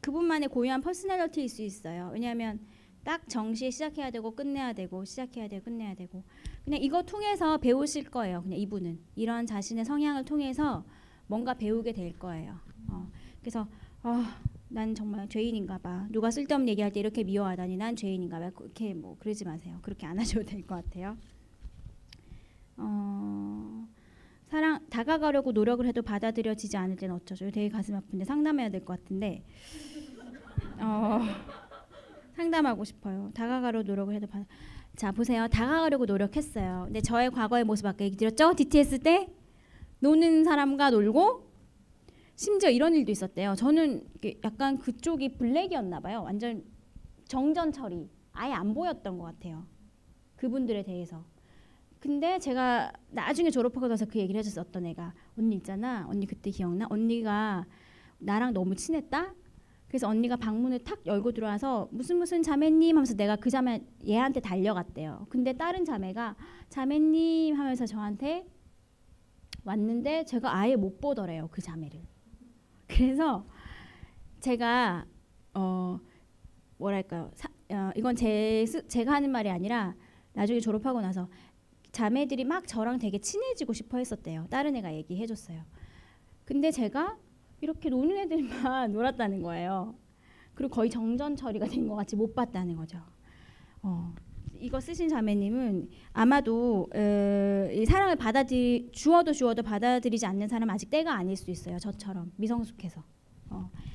그분만의 고유한 퍼스널리티일 수 있어요. 왜냐하면 딱 정시에 시작해야 되고 끝내야 되고 시작해야 되고 끝내야 되고 그냥 이거 통해서 배우실 거예요. 그냥 이분은 이런 자신의 성향을 통해서 뭔가 배우게 될 거예요. 그래서 난 정말 죄인인가 봐. 누가 쓸데없는 얘기할 때 이렇게 미워하다니 난 죄인인가 봐. 그렇게 뭐 그러지 마세요. 그렇게 안 하셔도 될 것 같아요. 다가가려고 노력을 해도 받아들여지지 않을 때는 어쩌죠? 되게 가슴 아픈데 상담해야 될 것 같은데 상담하고 싶어요. 다가가려고 노력을 해도 자 보세요. 다가가려고 노력했어요. 근데 저의 과거의 모습 아까 얘기 드렸죠? DTS 때 노는 사람과 놀고 심지어 이런 일도 있었대요. 저는 약간 그쪽이 블랙이었나 봐요. 완전 정전 처리 아예 안 보였던 것 같아요. 그분들에 대해서 근데 제가 나중에 졸업하고 나서 그 얘기를 해줬어. 어떤 애가 언니 있잖아. 언니 그때 기억나? 언니가 나랑 너무 친했다. 그래서 언니가 방문을 탁 열고 들어와서 무슨 무슨 자매님 하면서 내가 그 자매 얘한테 달려갔대요. 근데 다른 자매가 자매님 하면서 저한테 왔는데 제가 아예 못 보더래요. 그 자매를. 그래서 제가 뭐랄까요? 이건 제가 하는 말이 아니라 나중에 졸업하고 나서 자매들이 막 저랑 되게 친해지고 싶어 했었대요. 다른 애가 얘기해줬어요. 근데 제가 이렇게 노는 애들만 놀았다는 거예요. 그리고 거의 정전 처리가 된 것 같이 못 봤다는 거죠. 이거 쓰신 자매님은 아마도 이 사랑을 주어도 받아들이지 않는 사람은 아직 때가 아닐 수 있어요. 저처럼 미성숙해서.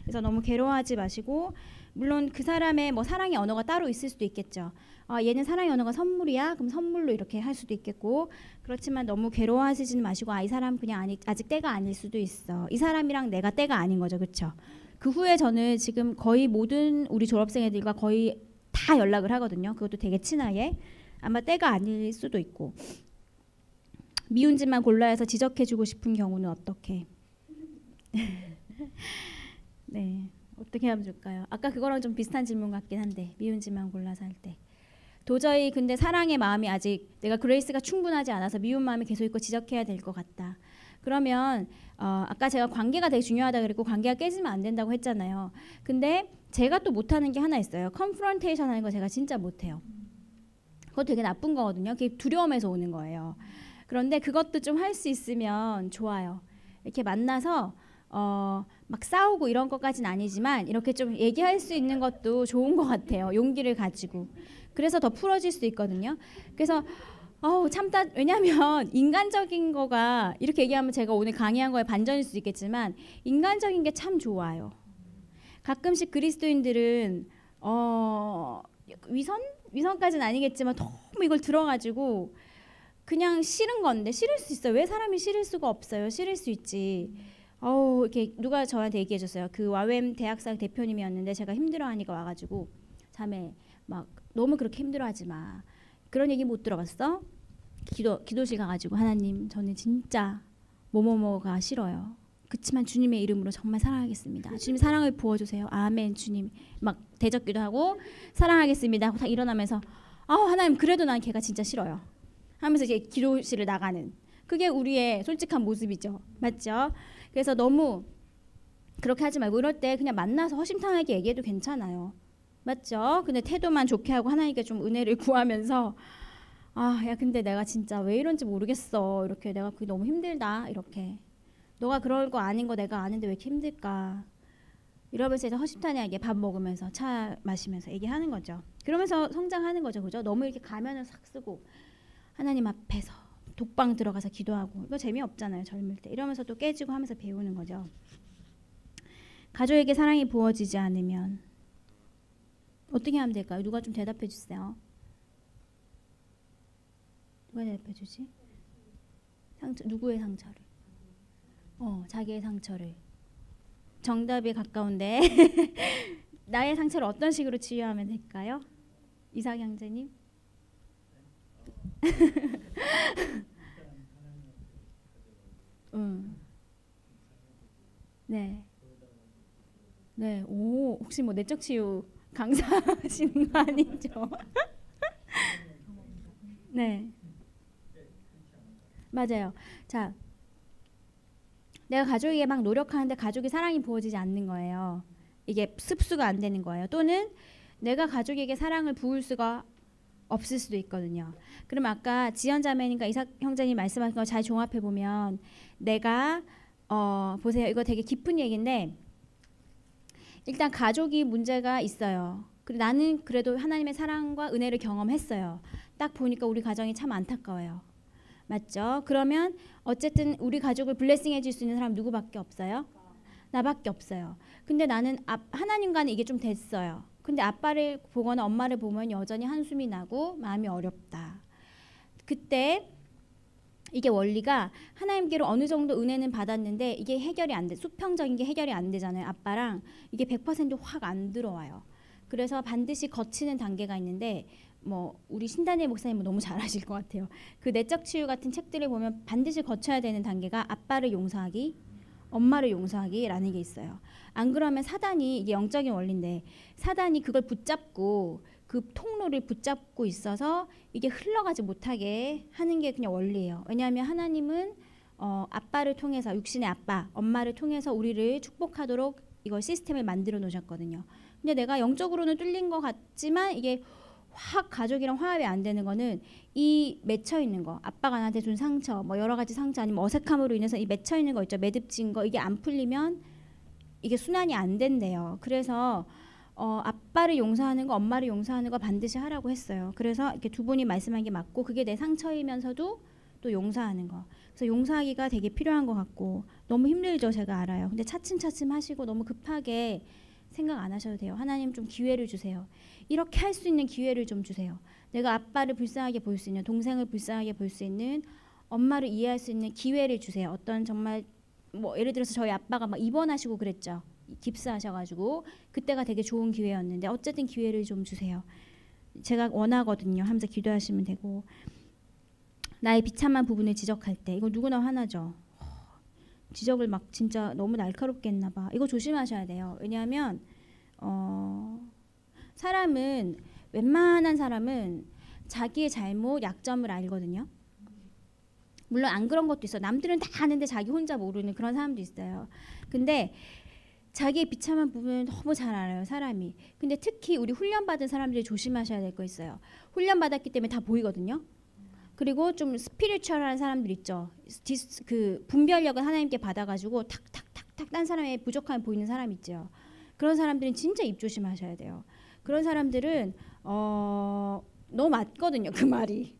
그래서 너무 괴로워하지 마시고, 물론 그 사람의 뭐 사랑의 언어가 따로 있을 수도 있겠죠. 얘는 사랑의 언어가 선물이야. 그럼 선물로 이렇게 할 수도 있겠고, 그렇지만 너무 괴로워하시지는 마시고, 이 사람 그냥 아직 때가 아닐 수도 있어. 이 사람이랑 내가 때가 아닌 거죠, 그렇죠? 그 후에 저는 지금 거의 모든 우리 졸업생 애들과 거의 다 연락을 하거든요. 그것도 되게 친하게. 아마 때가 아닐 수도 있고. 미운 짓만 골라해서 지적해주고 싶은 경우는 어떻게? 네, 어떻게 하면 좋을까요? 아까 그거랑 좀 비슷한 질문 같긴 한데, 미운 짓만 골라서 할 때 도저히 근데 사랑의 마음이 아직 내가 그레이스가 충분하지 않아서 미운 마음이 계속 있고 지적해야 될 것 같다. 그러면 아까 제가 관계가 되게 중요하다 그랬고 관계가 깨지면 안 된다고 했잖아요. 근데 제가 또 못하는 게 하나 있어요. 컨프런테이션 하는 거 제가 진짜 못해요. 그거 되게 나쁜 거거든요. 그게 두려움에서 오는 거예요. 그런데 그것도 좀 할 수 있으면 좋아요. 이렇게 만나서 막 싸우고 이런 것까지는 아니지만 이렇게 좀 얘기할 수 있는 것도 좋은 것 같아요. 용기를 가지고. 그래서 더 풀어질 수 있거든요. 그래서 참다. 왜냐하면 인간적인 거가 이렇게 얘기하면 제가 오늘 강의한 거에 반전일 수도 있겠지만 인간적인 게 참 좋아요. 가끔씩 그리스도인들은 위선까지는 아니겠지만 너무 이걸 들어가지고 그냥 싫은 건데, 싫을 수 있어요. 왜 사람이 싫을 수가 없어요. 싫을 수 있지. 이렇게 누가 저한테 얘기해줬어요. 그 와웸 대학생 대표님이었는데 제가 힘들어하니까 와가지고 자매 막 너무 그렇게 힘들어하지 마. 그런 얘기 못 들어봤어? 기도실 가가지고 하나님 저는 진짜 뭐뭐뭐가 싫어요. 그렇지만 주님의 이름으로 정말 사랑하겠습니다. 주님 사랑을 부어주세요. 아멘. 주님 막 대적기도 하고 사랑하겠습니다. 다 일어나면서 하나님 그래도 난 걔가 진짜 싫어요. 하면서 이제 기도실을 나가는. 그게 우리의 솔직한 모습이죠. 맞죠? 그래서 너무 그렇게 하지 말고 이럴 때 그냥 만나서 허심탄회하게 얘기해도 괜찮아요. 맞죠? 근데 태도만 좋게 하고 하나님께 좀 은혜를 구하면서 야 근데 내가 진짜 왜 이런지 모르겠어. 이렇게 내가 그게 너무 힘들다. 이렇게 너가 그럴 거 아닌 거 내가 아는데 왜 이렇게 힘들까. 이러면서 이제 허심탄회하게 밥 먹으면서 차 마시면서 얘기하는 거죠. 그러면서 성장하는 거죠. 그죠? 너무 이렇게 가면을 싹 쓰고 하나님 앞에서 독방 들어가서 기도하고 이거 재미없잖아요. 젊을 때. 이러면서 또 깨지고 하면서 배우는 거죠. 가족에게 사랑이 부어지지 않으면 어떻게 하면 될까요? 누가 좀 대답해 주세요. 누가 대답해 주지? 누구의 상처를? 자기의 상처를. 정답에 가까운데 나의 상처를 어떤 식으로 치유하면 될까요? 이삭 형제님? 네. 네. 오, 혹시 뭐 내적 치유 강사하시는 거 아니죠? 네. 맞아요. 자, 내가 가족에게 막 노력하는데 가족이 사랑이 부어지지 않는 거예요. 이게 습수가 안 되는 거예요. 또는 내가 가족에게 사랑을 부을 수가 없을 수도 있거든요. 그럼 아까 지연 자매님과 이삭 형제님 말씀하신 거 잘 종합해 보면 내가 보세요. 이거 되게 깊은 얘기인데 일단 가족이 문제가 있어요. 그리고 나는 그래도 하나님의 사랑과 은혜를 경험했어요. 딱 보니까 우리 가정이 참 안타까워요. 맞죠? 그러면 어쨌든 우리 가족을 블레싱해 줄 수 있는 사람 누구밖에 없어요? 나밖에 없어요. 근데 나는 하나님과는 이게 좀 됐어요. 근데 아빠를 보거나 엄마를 보면 여전히 한숨이 나고 마음이 어렵다. 그때 이게 원리가 하나님께로 어느 정도 은혜는 받았는데 이게 해결이 안 돼. 수평적인 게 해결이 안 되잖아요. 아빠랑 이게 100% 확 안 들어와요. 그래서 반드시 거치는 단계가 있는데 뭐 우리 신단의 목사님은 너무 잘 아실 것 같아요. 그 내적 치유 같은 책들을 보면 반드시 거쳐야 되는 단계가 아빠를 용서하기, 엄마를 용서하기라는 게 있어요. 안 그러면 사단이, 이게 영적인 원리인데 사단이 그걸 붙잡고 그 통로를 붙잡고 있어서 이게 흘러가지 못하게 하는 게 그냥 원리예요. 왜냐하면 하나님은 아빠를 통해서, 육신의 아빠, 엄마를 통해서 우리를 축복하도록 이걸 시스템을 만들어 놓으셨거든요. 근데 내가 영적으로는 뚫린 것 같지만 이게 확 가족이랑 화합이 안 되는 거는 이 맺혀 있는 거, 아빠가 나한테 준 상처, 뭐 여러 가지 상처 아니면 어색함으로 인해서 이 맺혀 있는 거 있죠, 매듭진 거, 이게 안 풀리면 이게 순환이 안 된대요. 그래서 아빠를 용서하는 거, 엄마를 용서하는 거 반드시 하라고 했어요. 그래서 이렇게 두 분이 말씀한 게 맞고, 그게 내 상처이면서도 또 용서하는 거. 그래서 용서하기가 되게 필요한 것 같고, 너무 힘들죠, 제가 알아요. 근데 차츰차츰 하시고 너무 급하게 생각 안 하셔도 돼요. 하나님 좀 기회를 주세요. 이렇게 할 수 있는 기회를 좀 주세요. 내가 아빠를 불쌍하게 볼 수 있는, 동생을 불쌍하게 볼 수 있는, 엄마를 이해할 수 있는 기회를 주세요. 어떤 정말 뭐 예를 들어서 저희 아빠가 막 입원하시고 그랬죠. 깁스하셔가지고 그때가 되게 좋은 기회였는데 어쨌든 기회를 좀 주세요. 제가 원하거든요. 하면서 기도하시면 되고, 나의 비참한 부분을 지적할 때 이거 누구나 화나죠. 지적을 막 진짜 너무 날카롭게 했나 봐. 이거 조심하셔야 돼요. 왜냐하면 사람은, 웬만한 사람은 자기의 잘못, 약점을 알거든요. 물론 안 그런 것도 있어. 남들은 다 아는데 자기 혼자 모르는 그런 사람도 있어요. 근데 자기의 비참한 부분을 너무 잘 알아요, 사람이. 근데 특히 우리 훈련받은 사람들이 조심하셔야 될 거 있어요. 훈련받았기 때문에 다 보이거든요. 그리고 좀 스피리추얼한 사람들 있죠. 그 분별력을 하나님께 받아가지고 탁탁탁탁 딴 사람의 부족함을 보이는 사람 있죠. 그런 사람들은 진짜 입 조심하셔야 돼요. 그런 사람들은 너무 맞거든요, 그 말이.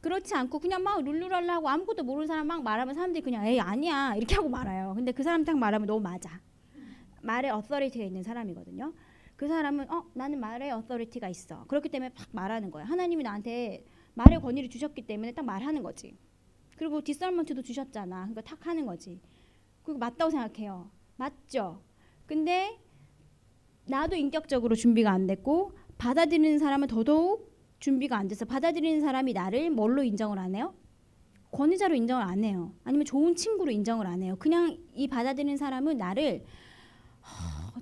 그렇지 않고 그냥 막 룰루랄라 하고 아무것도 모르는 사람 막 말하면 사람들이 그냥 에이 아니야 이렇게 하고 말아요. 근데 그 사람 딱 말하면 너무 맞아. 말에 어서리티가 있는 사람이거든요. 그 사람은 나는 말에 어서리티가 있어. 그렇기 때문에 막 말하는 거야. 하나님이 나한테 말의 권위를 주셨기 때문에 딱 말하는 거지. 그리고 디설먼트도 주셨잖아. 그러니까 탁 하는 거지. 그리고 맞다고 생각해요. 맞죠? 근데 나도 인격적으로 준비가 안 됐고 받아들이는 사람은 더더욱 준비가 안 돼서, 받아들이는 사람이 나를 뭘로 인정을 안 해요? 권위자로 인정을 안 해요. 아니면 좋은 친구로 인정을 안 해요. 그냥 이 받아들이는 사람은 나를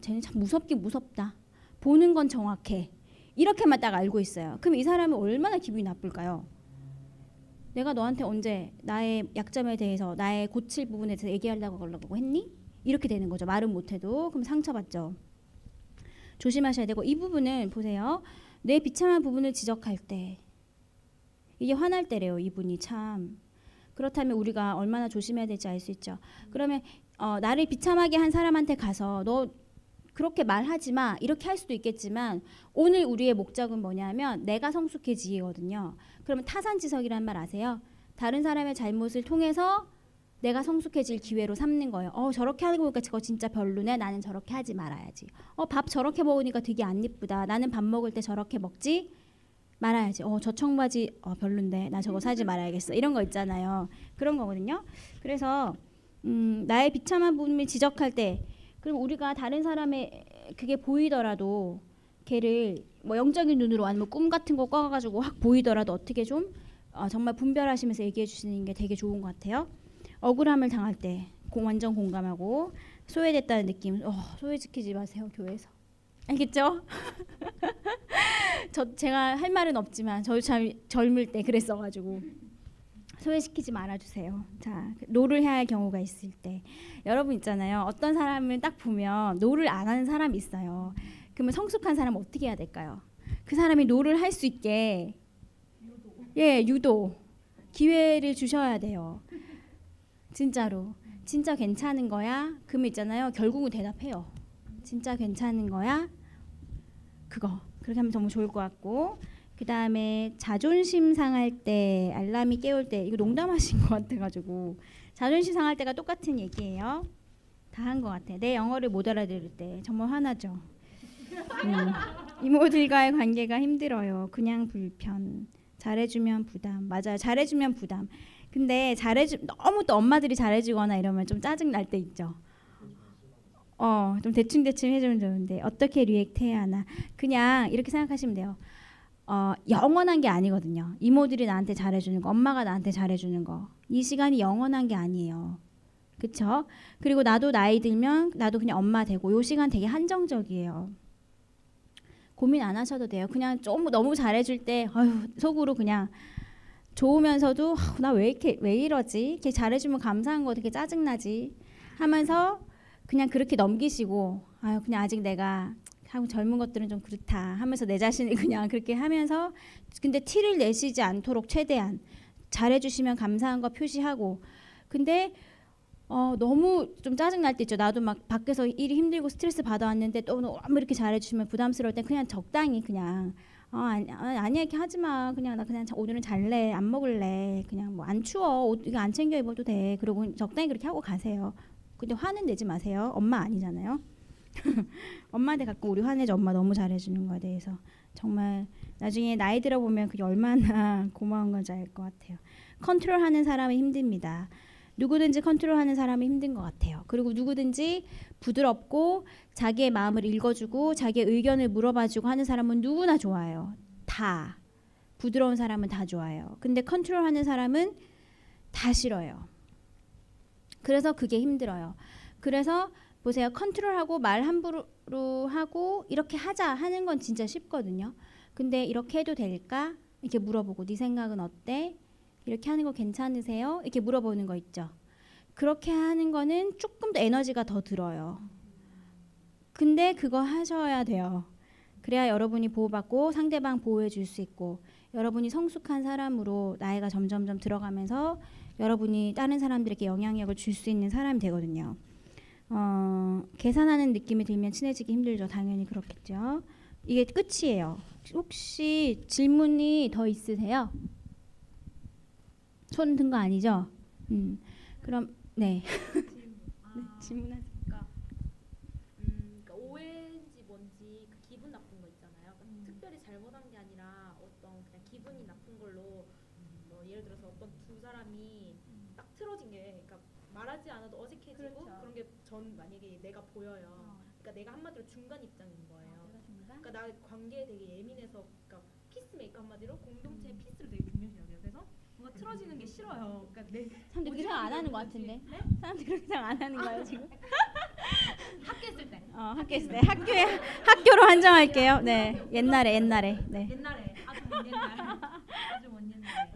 쟤는 참 무섭긴 무섭다. 보는 건 정확해. 이렇게만 딱 알고 있어요. 그럼 이 사람은 얼마나 기분이 나쁠까요? 내가 너한테 언제 나의 약점에 대해서, 나의 고칠 부분에 대해서 얘기하려고 하려고 했니? 이렇게 되는 거죠. 말은 못해도. 그럼 상처받죠. 조심하셔야 되고, 이 부분은 보세요. 내 비참한 부분을 지적할 때, 이게 화날 때래요. 이분이 참. 그렇다면 우리가 얼마나 조심해야 될지 알 수 있죠. 그러면 나를 비참하게 한 사람한테 가서 너 그렇게 말하지 마 이렇게 할 수도 있겠지만, 오늘 우리의 목적은 뭐냐면 내가 성숙해지거든요. 그러면 타산지석이란 말 아세요? 다른 사람의 잘못을 통해서 내가 성숙해질 기회로 삼는 거예요. 저렇게 하는 거 보니까 저거 진짜 별로네. 나는 저렇게 하지 말아야지. 밥 저렇게 먹으니까 되게 안 이쁘다. 나는 밥 먹을 때 저렇게 먹지 말아야지. 저 청바지 별론데 나 저거 사지 말아야겠어. 이런 거 있잖아요. 그런 거거든요. 그래서 나의 비참한 부분을 지적할 때, 그리고 우리가 다른 사람의 그게 보이더라도 걔를 뭐 영적인 눈으로 아니면 꿈 같은 거 꿔가지고 확 보이더라도 어떻게 좀 정말 분별하시면서 얘기해 주시는 게 되게 좋은 것 같아요. 억울함을 당할 때 완전 공감하고, 소외됐다는 느낌, 소외시키지 마세요, 교회에서. 알겠죠? 제가 할 말은 없지만 저도 참 젊을 때 그랬어가지고 소외시키지 말아주세요. 자, 노를 해야 할 경우가 있을 때, 여러분 있잖아요. 어떤 사람을 딱 보면 노를 안 하는 사람이 있어요. 그러면 성숙한 사람은 어떻게 해야 될까요? 그 사람이 노를 할 수 있게 유도 기회를 주셔야 돼요. 진짜로. 진짜 괜찮은 거야? 그러면 있잖아요. 결국은 대답해요. 진짜 괜찮은 거야? 그거. 그렇게 하면 정말 좋을 것 같고, 그 다음에 자존심 상할 때, 알람이 깨울 때, 이거 농담하신 것 같아가지고, 자존심 상할 때가 똑같은 얘기예요. 다 한 것 같아. 내 영어를 못 알아들을 때 정말 화나죠. 이모들과의 관계가 힘들어요. 그냥 불편. 잘해주면 부담. 맞아요. 잘해주면 부담. 근데 너무 또 엄마들이 잘해주거나 이러면 좀 짜증 날 때 있죠. 좀 대충 해주면 좋은데 어떻게 리액트 해야 하나. 그냥 이렇게 생각하시면 돼요. 영원한 게 아니거든요. 이모들이 나한테 잘해주는 거, 엄마가 나한테 잘해주는 거, 이 시간이 영원한 게 아니에요. 그쵸? 그리고 나도 나이 들면 나도 그냥 엄마 되고 요 시간 되게 한정적이에요. 고민 안 하셔도 돼요. 그냥 좀 너무 잘해줄 때 속으로 그냥 좋으면서도 나 왜 이러지? 이렇게 잘해주면 감사한 거 되게 짜증나지 하면서 그냥 그렇게 넘기시고 그냥 아직 내가 하고 젊은 것들은 좀 그렇다 하면서 내 자신이 그냥 그렇게 하면서 근데 티를 내시지 않도록 최대한 잘해주시면 감사한 거 표시하고 근데 너무 좀 짜증날 때 있죠. 나도 막 밖에서 일이 힘들고 스트레스 받아왔는데 또 너무 이렇게 잘해주시면 부담스러울 때 그냥 적당히 그냥 아니야 이렇게 하지 마. 그냥 나 그냥 오늘은 잘래. 안 먹을래. 그냥 뭐 안 추워. 옷 이거 안 챙겨 입어도 돼. 그러고 적당히 그렇게 하고 가세요. 근데 화는 내지 마세요. 엄마 아니잖아요. 엄마한테 가끔 우리 화내죠. 엄마 너무 잘해주는 거에 대해서. 정말 나중에 나이 들어보면 그게 얼마나 고마운 건지 알 것 같아요. 컨트롤하는 사람은 힘듭니다. 누구든지 컨트롤하는 사람이 힘든 것 같아요. 그리고 누구든지 부드럽고 자기의 마음을 읽어주고 자기의 의견을 물어봐주고 하는 사람은 누구나 좋아요. 다. 부드러운 사람은 다 좋아요. 근데 컨트롤하는 사람은 다 싫어요. 그래서 그게 힘들어요. 그래서 보세요. 컨트롤하고 말 함부로 하고 이렇게 하자 하는 건 진짜 쉽거든요. 근데 이렇게 해도 될까? 이렇게 물어보고 네 생각은 어때? 이렇게 하는 거 괜찮으세요? 이렇게 물어보는 거 있죠. 그렇게 하는 거는 조금 더 에너지가 더 들어요. 근데 그거 하셔야 돼요. 그래야 여러분이 보호받고 상대방 보호해 줄 수 있고 여러분이 성숙한 사람으로 나이가 점점점 들어가면서 여러분이 다른 사람들에게 영향력을 줄 수 있는 사람이 되거든요. 계산하는 느낌이 들면 친해지기 힘들죠. 당연히 그렇겠죠. 이게 끝이에요. 혹시 질문이 더 있으세요? 손 든 거 아니죠? 그럼 네. 네 질문하세요. 그러니까 오해인지 뭔지 그 기분 나쁜 거 있잖아요. 그러니까 특별히 잘못한 게 아니라 어떤 그냥 기분이 나쁜 걸로 뭐 예를 들어서 어떤 두 사람이 딱 틀어진 게 그러니까 말하지 않아도 어색해지고 그렇죠. 그런 게 전 만약에 내가 보여요. 그러니까 내가 한마디로 중간 입장인 거예요. 그러니까 나 관계에 되게 예민해서 그러니까 피스메이커 한마디로 공동체의 피스를 되게 중요시 여겨요. 그래서 뭔가 틀어지는 게 싫어요. 그러니까 내 사람들 그렇게 생각 안 하는 것 같은데. 네? 사람들 그렇게 생각 안 하는 거예요 지금? 학교 있을 때. 학교 있을 때 학교로 한정할게요. 네 옛날에 네. 옛날에 아주 먼 옛날에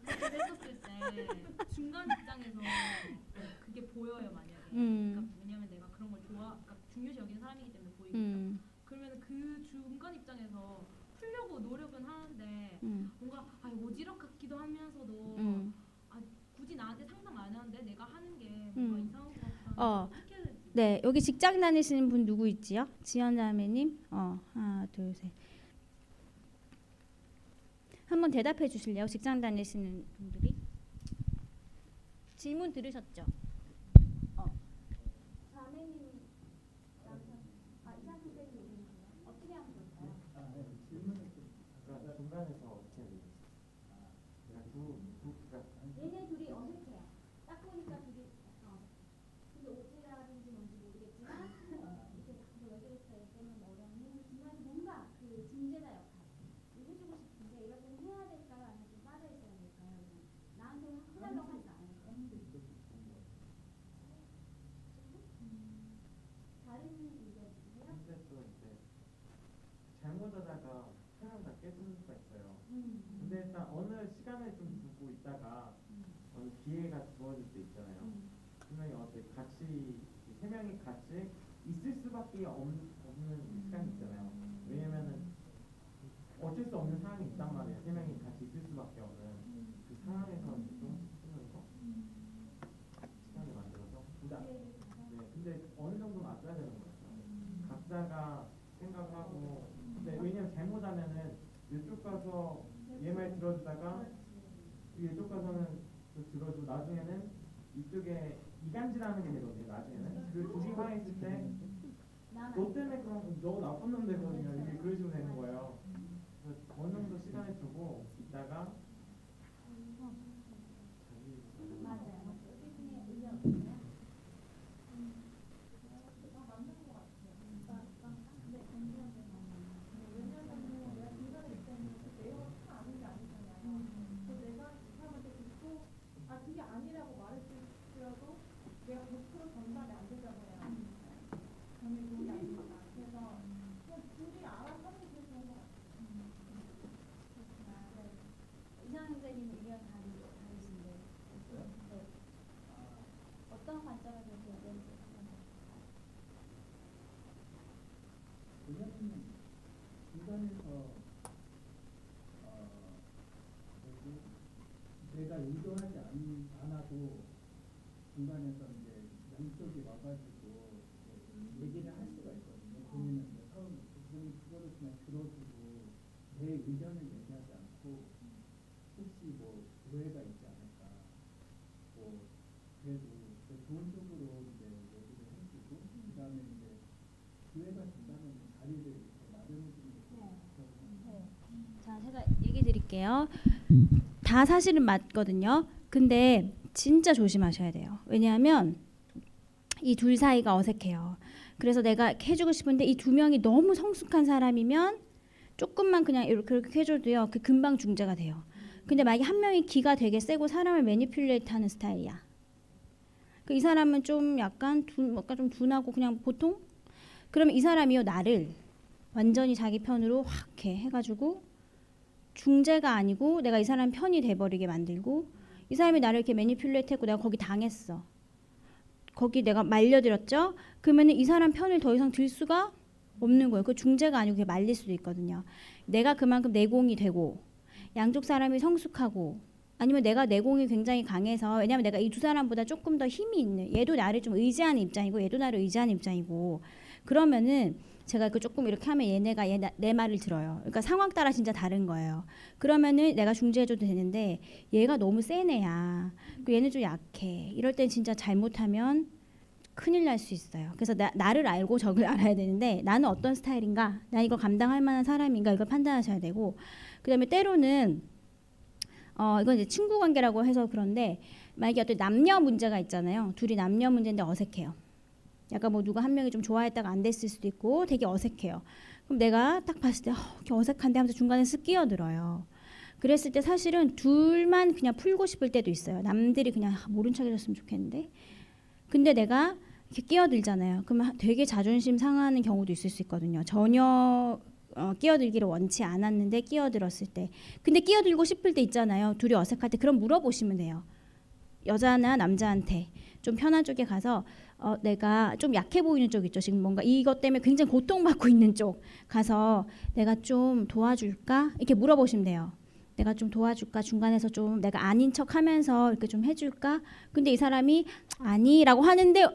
그랬었을 때 중간 입장에서 그게 보여요 만약에. 그러니까 왜냐면 내가 그런 걸 그러니까 중요시 여기는 사람이기 때문에 보이니까. 그러면 그 중간 입장에서 풀려고 노력은 하는데 뭔가 오지랖 같기도 하면서도 굳이 나한테 상상 안 하는데 내가 하는 게 뭔가 이상한 것 같다. 어떻게 해야 되지? 네 여기 직장 다니시는 분 누구 있지요? 지연자매님. 하나 둘 셋. 한번 대답해 주실래요? 직장 다니시는 분들이 질문 들으셨죠? 자매님 남편 이상 선생님 어떻게 하면 좋을까요? 네. 질문을 그러니까 중간에서 어떻게 해야 되지? 얘네 둘이 어색해요. 딱 보니까 둘이 근데 오지랖인지 뭔지 모르겠지만 이렇게 왜 그랬어요? 때문에 어려운 중간에 뭔가 그 중재자 역할 해주고 싶은데 이럴 때는 해야 될까요? 아니면 좀 빠져 있어야 될까요? 나한테 해달라고 하지 않아요. 다른 의견 있으세요? 근데 또 이제 잘못하다가 사람 다 깨지는 수가 있어요. 근데 일단 어느 시간을 좀 두고 있다가 어느 기회가 주어질 때 있잖아요. 분명히 어떻게 같이 세 명이 같이 있을 수밖에 없는 시간이 있잖아요. 왜냐면은 어쩔 수 없는 상황이 있단 말이에요. 세 명이 같이 있을 수밖에 없는 그 상황에서 이제 좀 쓰면서 시간을 만들어서 근데 어느 정도 놔줘야 되는 것 같아요. 각자가 생각하고 근데 왜냐면 잘못하면은 이쪽 가서 얘 말 들어주다가 이쪽 가서는 또 들어주고 나중에는 이쪽에 이간질하는 게 되거든요. 나중에는 그 둘이 화했을 때 너 때문에 그런 너 나쁜 놈 되거든요. 이게 그런 식으로 되는 거예요. 그래서 어느 정도 시간을 두고 있다가 맞아요. 왜냐면 중간에서 뭐지? 내가 의도하지 않아도 중간에서 이제 양쪽이 와가지고 얘기를 할 수가 있거든요. 본인은 이제 처음 그러면 그거를 그냥 들어주고 내 의견을 얘기하지 않고 혹시 뭐 오해가 있지 않을까, 뭐 그래도 좋은 쪽으로 이제 얘기를 해주고 그다음에 이제 기회가 된다면 자리를 이렇게 마련해 주는 게 좋거든요. 자, 제가 얘기 드릴게요. 다 사실은 맞거든요. 근데 진짜 조심하셔야 돼요. 왜냐하면 이 둘 사이가 어색해요. 그래서 내가 해주고 싶은데 이 두 명이 너무 성숙한 사람이면 조금만 그냥 이렇게 해줘도요, 그 금방 중재가 돼요. 근데 만약에 한 명이 기가 되게 세고 사람을 매니퓰레이트하는 스타일이야. 이 사람은 좀 약간 좀 둔하고 그냥 보통? 그러면 이 사람이요, 나를 완전히 자기 편으로 확 이렇게 해가지고 중재가 아니고 내가 이 사람 편이 돼버리게 만들고, 이 사람이 나를 이렇게 매니퓰레이트했고 내가 거기 당했어. 거기 내가 말려들었죠? 그러면 이 사람 편을 더 이상 들 수가 없는 거예요. 그 중재가 아니고 그게 말릴 수도 있거든요. 내가 그만큼 내공이 되고 양쪽 사람이 성숙하고 아니면 내가 내공이 굉장히 강해서, 왜냐면 내가 이 두 사람보다 조금 더 힘이 있는, 얘도 나를 좀 의지하는 입장이고 얘도 나를 의지하는 입장이고, 그러면은 제가 그 조금 이렇게 하면 얘네가 내 말을 들어요. 그러니까 상황 따라 진짜 다른 거예요. 그러면은 내가 중재해줘도 되는데 얘가 너무 센 애야. 얘는 좀 약해. 이럴 땐 진짜 잘못하면 큰일 날 수 있어요. 그래서 나를 알고 적을 알아야 되는데, 나는 어떤 스타일인가, 나 이거 감당할 만한 사람인가, 이걸 판단하셔야 되고, 그다음에 때로는 이건 이제 친구 관계라고 해서 그런데, 만약에 어떤 남녀 문제가 있잖아요. 둘이 남녀 문제인데 어색해요. 약간 뭐 누가 한 명이 좀 좋아했다가 안 됐을 수도 있고 되게 어색해요. 그럼 내가 딱 봤을 때 이렇게 어색한데 하면서 중간에 쓱 끼어들어요. 그랬을 때 사실은 둘만 그냥 풀고 싶을 때도 있어요. 남들이 그냥 모른 척 해줬으면 좋겠는데, 근데 내가 이렇게 끼어들잖아요. 그러면 되게 자존심 상하는 경우도 있을 수 있거든요. 전혀 끼어들기를 원치 않았는데 끼어들었을 때. 근데 끼어들고 싶을 때 있잖아요. 둘이 어색할 때. 그럼 물어보시면 돼요. 여자나 남자한테 좀 편한 쪽에 가서 내가 좀 약해 보이는 쪽 있죠. 지금 뭔가 이것 때문에 굉장히 고통받고 있는 쪽 가서 내가 좀 도와줄까? 이렇게 물어보시면 돼요. 내가 좀 도와줄까? 중간에서 좀 내가 아닌 척 하면서 이렇게 좀 해줄까? 근데 이 사람이 아니라고 하는데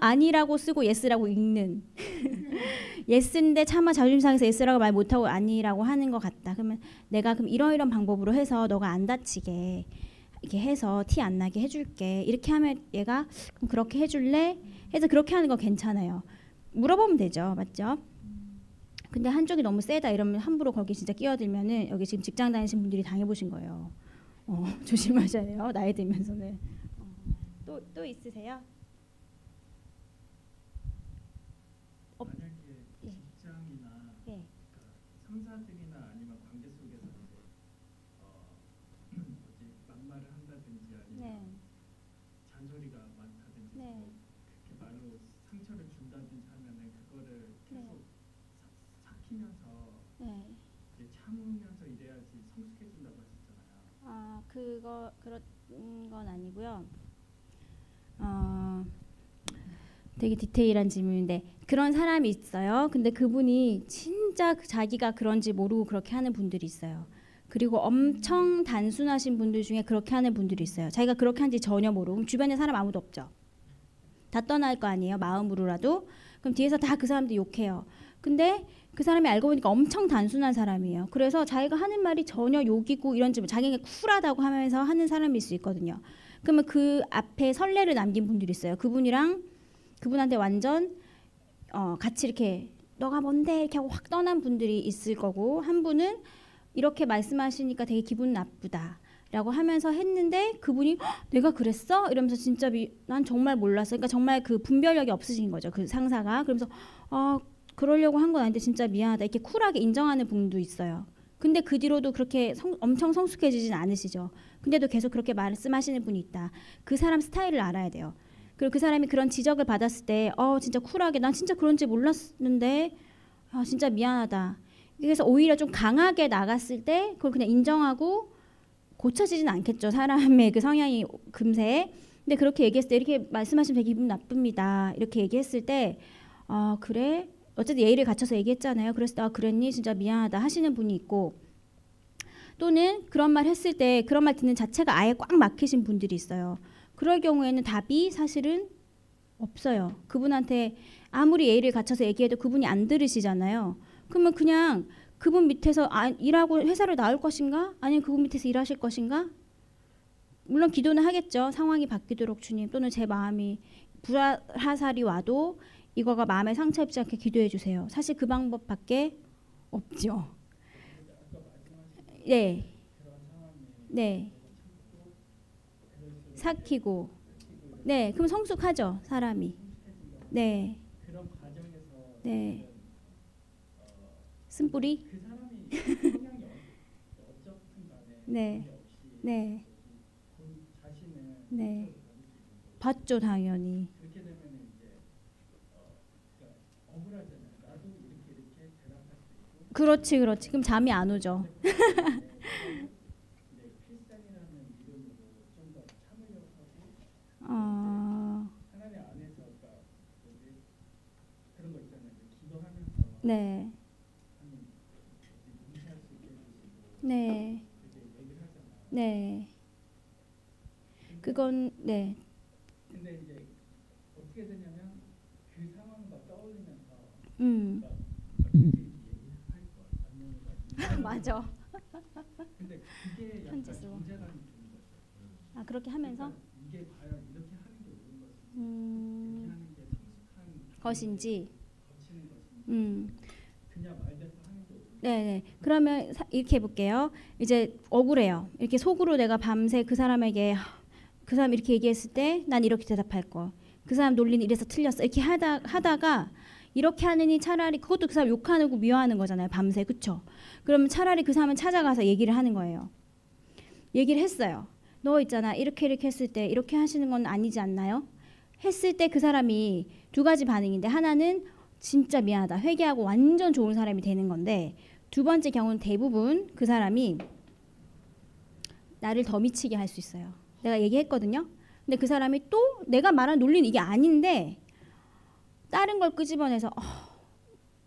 아니라고 쓰고 예스라고 읽는 예스인데 차마 자존심 상해서 예스라고 말 못하고 아니라고 하는 것 같다. 그러면 내가 그럼 이런 방법으로 해서 너가 안 다치게 이렇게 해서 티 안 나게 해줄게. 이렇게 하면 얘가 그럼 그렇게 해줄래? 해서 그렇게 하는 거 괜찮아요. 물어보면 되죠. 맞죠? 근데 한쪽이 너무 세다 이러면 함부로 거기 진짜 끼어들면은, 여기 지금 직장 다니신 분들이 당해보신 거예요. 조심하셔야 돼요. 나이 들면서는. 또 있으세요? 만약에 직장이나 예. 그러니까 상사들이나 아니면 관계 속에서 이제 뭐지 막말을 한다든지 아니면 네. 잔소리가 많다든지 네. 뭐 그렇게 말로 상처를 준다든지 하면은 그거를 계속 삭히면서 네. 이제 참으면서 이래야지 성숙해진다고 하셨잖아요. 그런 건 아니고요. 되게 디테일한 질문인데, 그런 사람이 있어요. 근데 그분이 진짜 자기가 그런지 모르고 그렇게 하는 분들이 있어요. 그리고 엄청 단순하신 분들 중에 그렇게 하는 분들이 있어요. 자기가 그렇게 한지 전혀 모르고. 그럼 주변에 사람 아무도 없죠. 다 떠날 거 아니에요. 마음으로라도. 그럼 뒤에서 다 그 사람들 욕해요. 근데 그 사람이 알고 보니까 엄청 단순한 사람이에요. 그래서 자기가 하는 말이 전혀 욕이고 이런지, 자기가 쿨하다고 하면서 하는 사람일 수 있거든요. 그러면 그 앞에 선례를 남긴 분들이 있어요. 그분한테 완전 같이 이렇게 너가 뭔데 이렇게 하고 확 떠난 분들이 있을 거고, 한 분은 이렇게 말씀하시니까 되게 기분 나쁘다 라고 하면서 했는데 그분이 내가 그랬어? 이러면서 진짜 난 정말 몰랐어. 그러니까 정말 그 분별력이 없으신 거죠. 그 상사가. 그러면서 그러려고 한 건 아닌데 진짜 미안하다. 이렇게 쿨하게 인정하는 분도 있어요. 근데 그 뒤로도 그렇게 엄청 성숙해지진 않으시죠. 근데도 계속 그렇게 말씀하시는 분이 있다. 그 사람 스타일을 알아야 돼요. 그리고 그 사람이 그런 지적을 받았을 때 진짜 쿨하게 난 진짜 그런지 몰랐는데 진짜 미안하다. 그래서 오히려 좀 강하게 나갔을 때 그걸 그냥 인정하고 고쳐지진 않겠죠. 사람의 그 성향이 금세. 근데 그렇게 얘기했을 때 이렇게 말씀하시면 되게 기분 나쁩니다. 이렇게 얘기했을 때 그래? 어쨌든 예의를 갖춰서 얘기했잖아요. 그랬을 때 그랬니? 진짜 미안하다 하시는 분이 있고 또는 그런 말 했을 때 그런 말 듣는 자체가 아예 꽉 막히신 분들이 있어요. 그럴 경우에는 답이 사실은 없어요. 그분한테 아무리 예의를 갖춰서 얘기해도 그분이 안 들으시잖아요. 그러면 그냥 그분 밑에서 일하고 회사를 나올 것인가? 아니면 그분 밑에서 일하실 것인가? 물론 기도는 하겠죠. 상황이 바뀌도록 주님 또는 제 마음이 불화살이 와도 이거가 마음에 상처 입지 않게 기도해 주세요. 사실 그 방법밖에 없죠. 네. 네. 삭히고. 네. 그럼 성숙하죠. 사람이. 네. 그런 과정에서 네. 쓴뿌리? 그 사람이 성향이 어떻든 간에 네. 네. 본 자신은 네. 봤죠, 당연히. 그렇게 되면 이제 그러니까 억울하잖아요. 나도 이렇게 대답할 수 있고. 그렇지, 그렇지. 그럼 잠이 안 오죠. 필상이라는 이름으로 좀 더 참으려고 하고 하나님 안에서 그러니까 그런 거 있잖아요. 기도하면서 네. 무시할 수 있게 해주시고 네. 그렇게 얘기를 하잖아요. 네. 그건 네. 근데 이제 어떻게 되냐면 그 상황과 떠올리면서 맞아. 근데 그게 약간 편지 쓰고. 존재감이 드는 거죠. 그렇게 하면서 이게 과연 이렇게 하는 게 옳은 것인지 이렇게 하는 게 성숙한 것인지. 거치는 것인지 그냥 말대로 하는 게 옳은 네. 그러면 이렇게 해볼게요. 이제 억울해요. 이렇게 속으로 내가 밤새 그 사람에게 그 사람 이렇게 얘기했을 때 난 이렇게 대답할 거. 그 사람 논리는 이래서 틀렸어. 이렇게 하다가 이렇게 하느니 차라리 그것도 그 사람 욕하는 거 미워하는 거잖아요. 밤새. 그쵸? 그러면 차라리 그 사람은 찾아가서 얘기를 하는 거예요. 얘기를 했어요. 너 있잖아. 이렇게 했을 때 이렇게 하시는 건 아니지 않나요? 했을 때 그 사람이 두 가지 반응인데 하나는 진짜 미안하다. 회개하고 완전 좋은 사람이 되는 건데 두 번째 경우는 대부분 그 사람이 나를 더 미치게 할 수 있어요. 내가 얘기했거든요. 근데 그 사람이 또 내가 말한 논리는 이게 아닌데 다른 걸 끄집어내서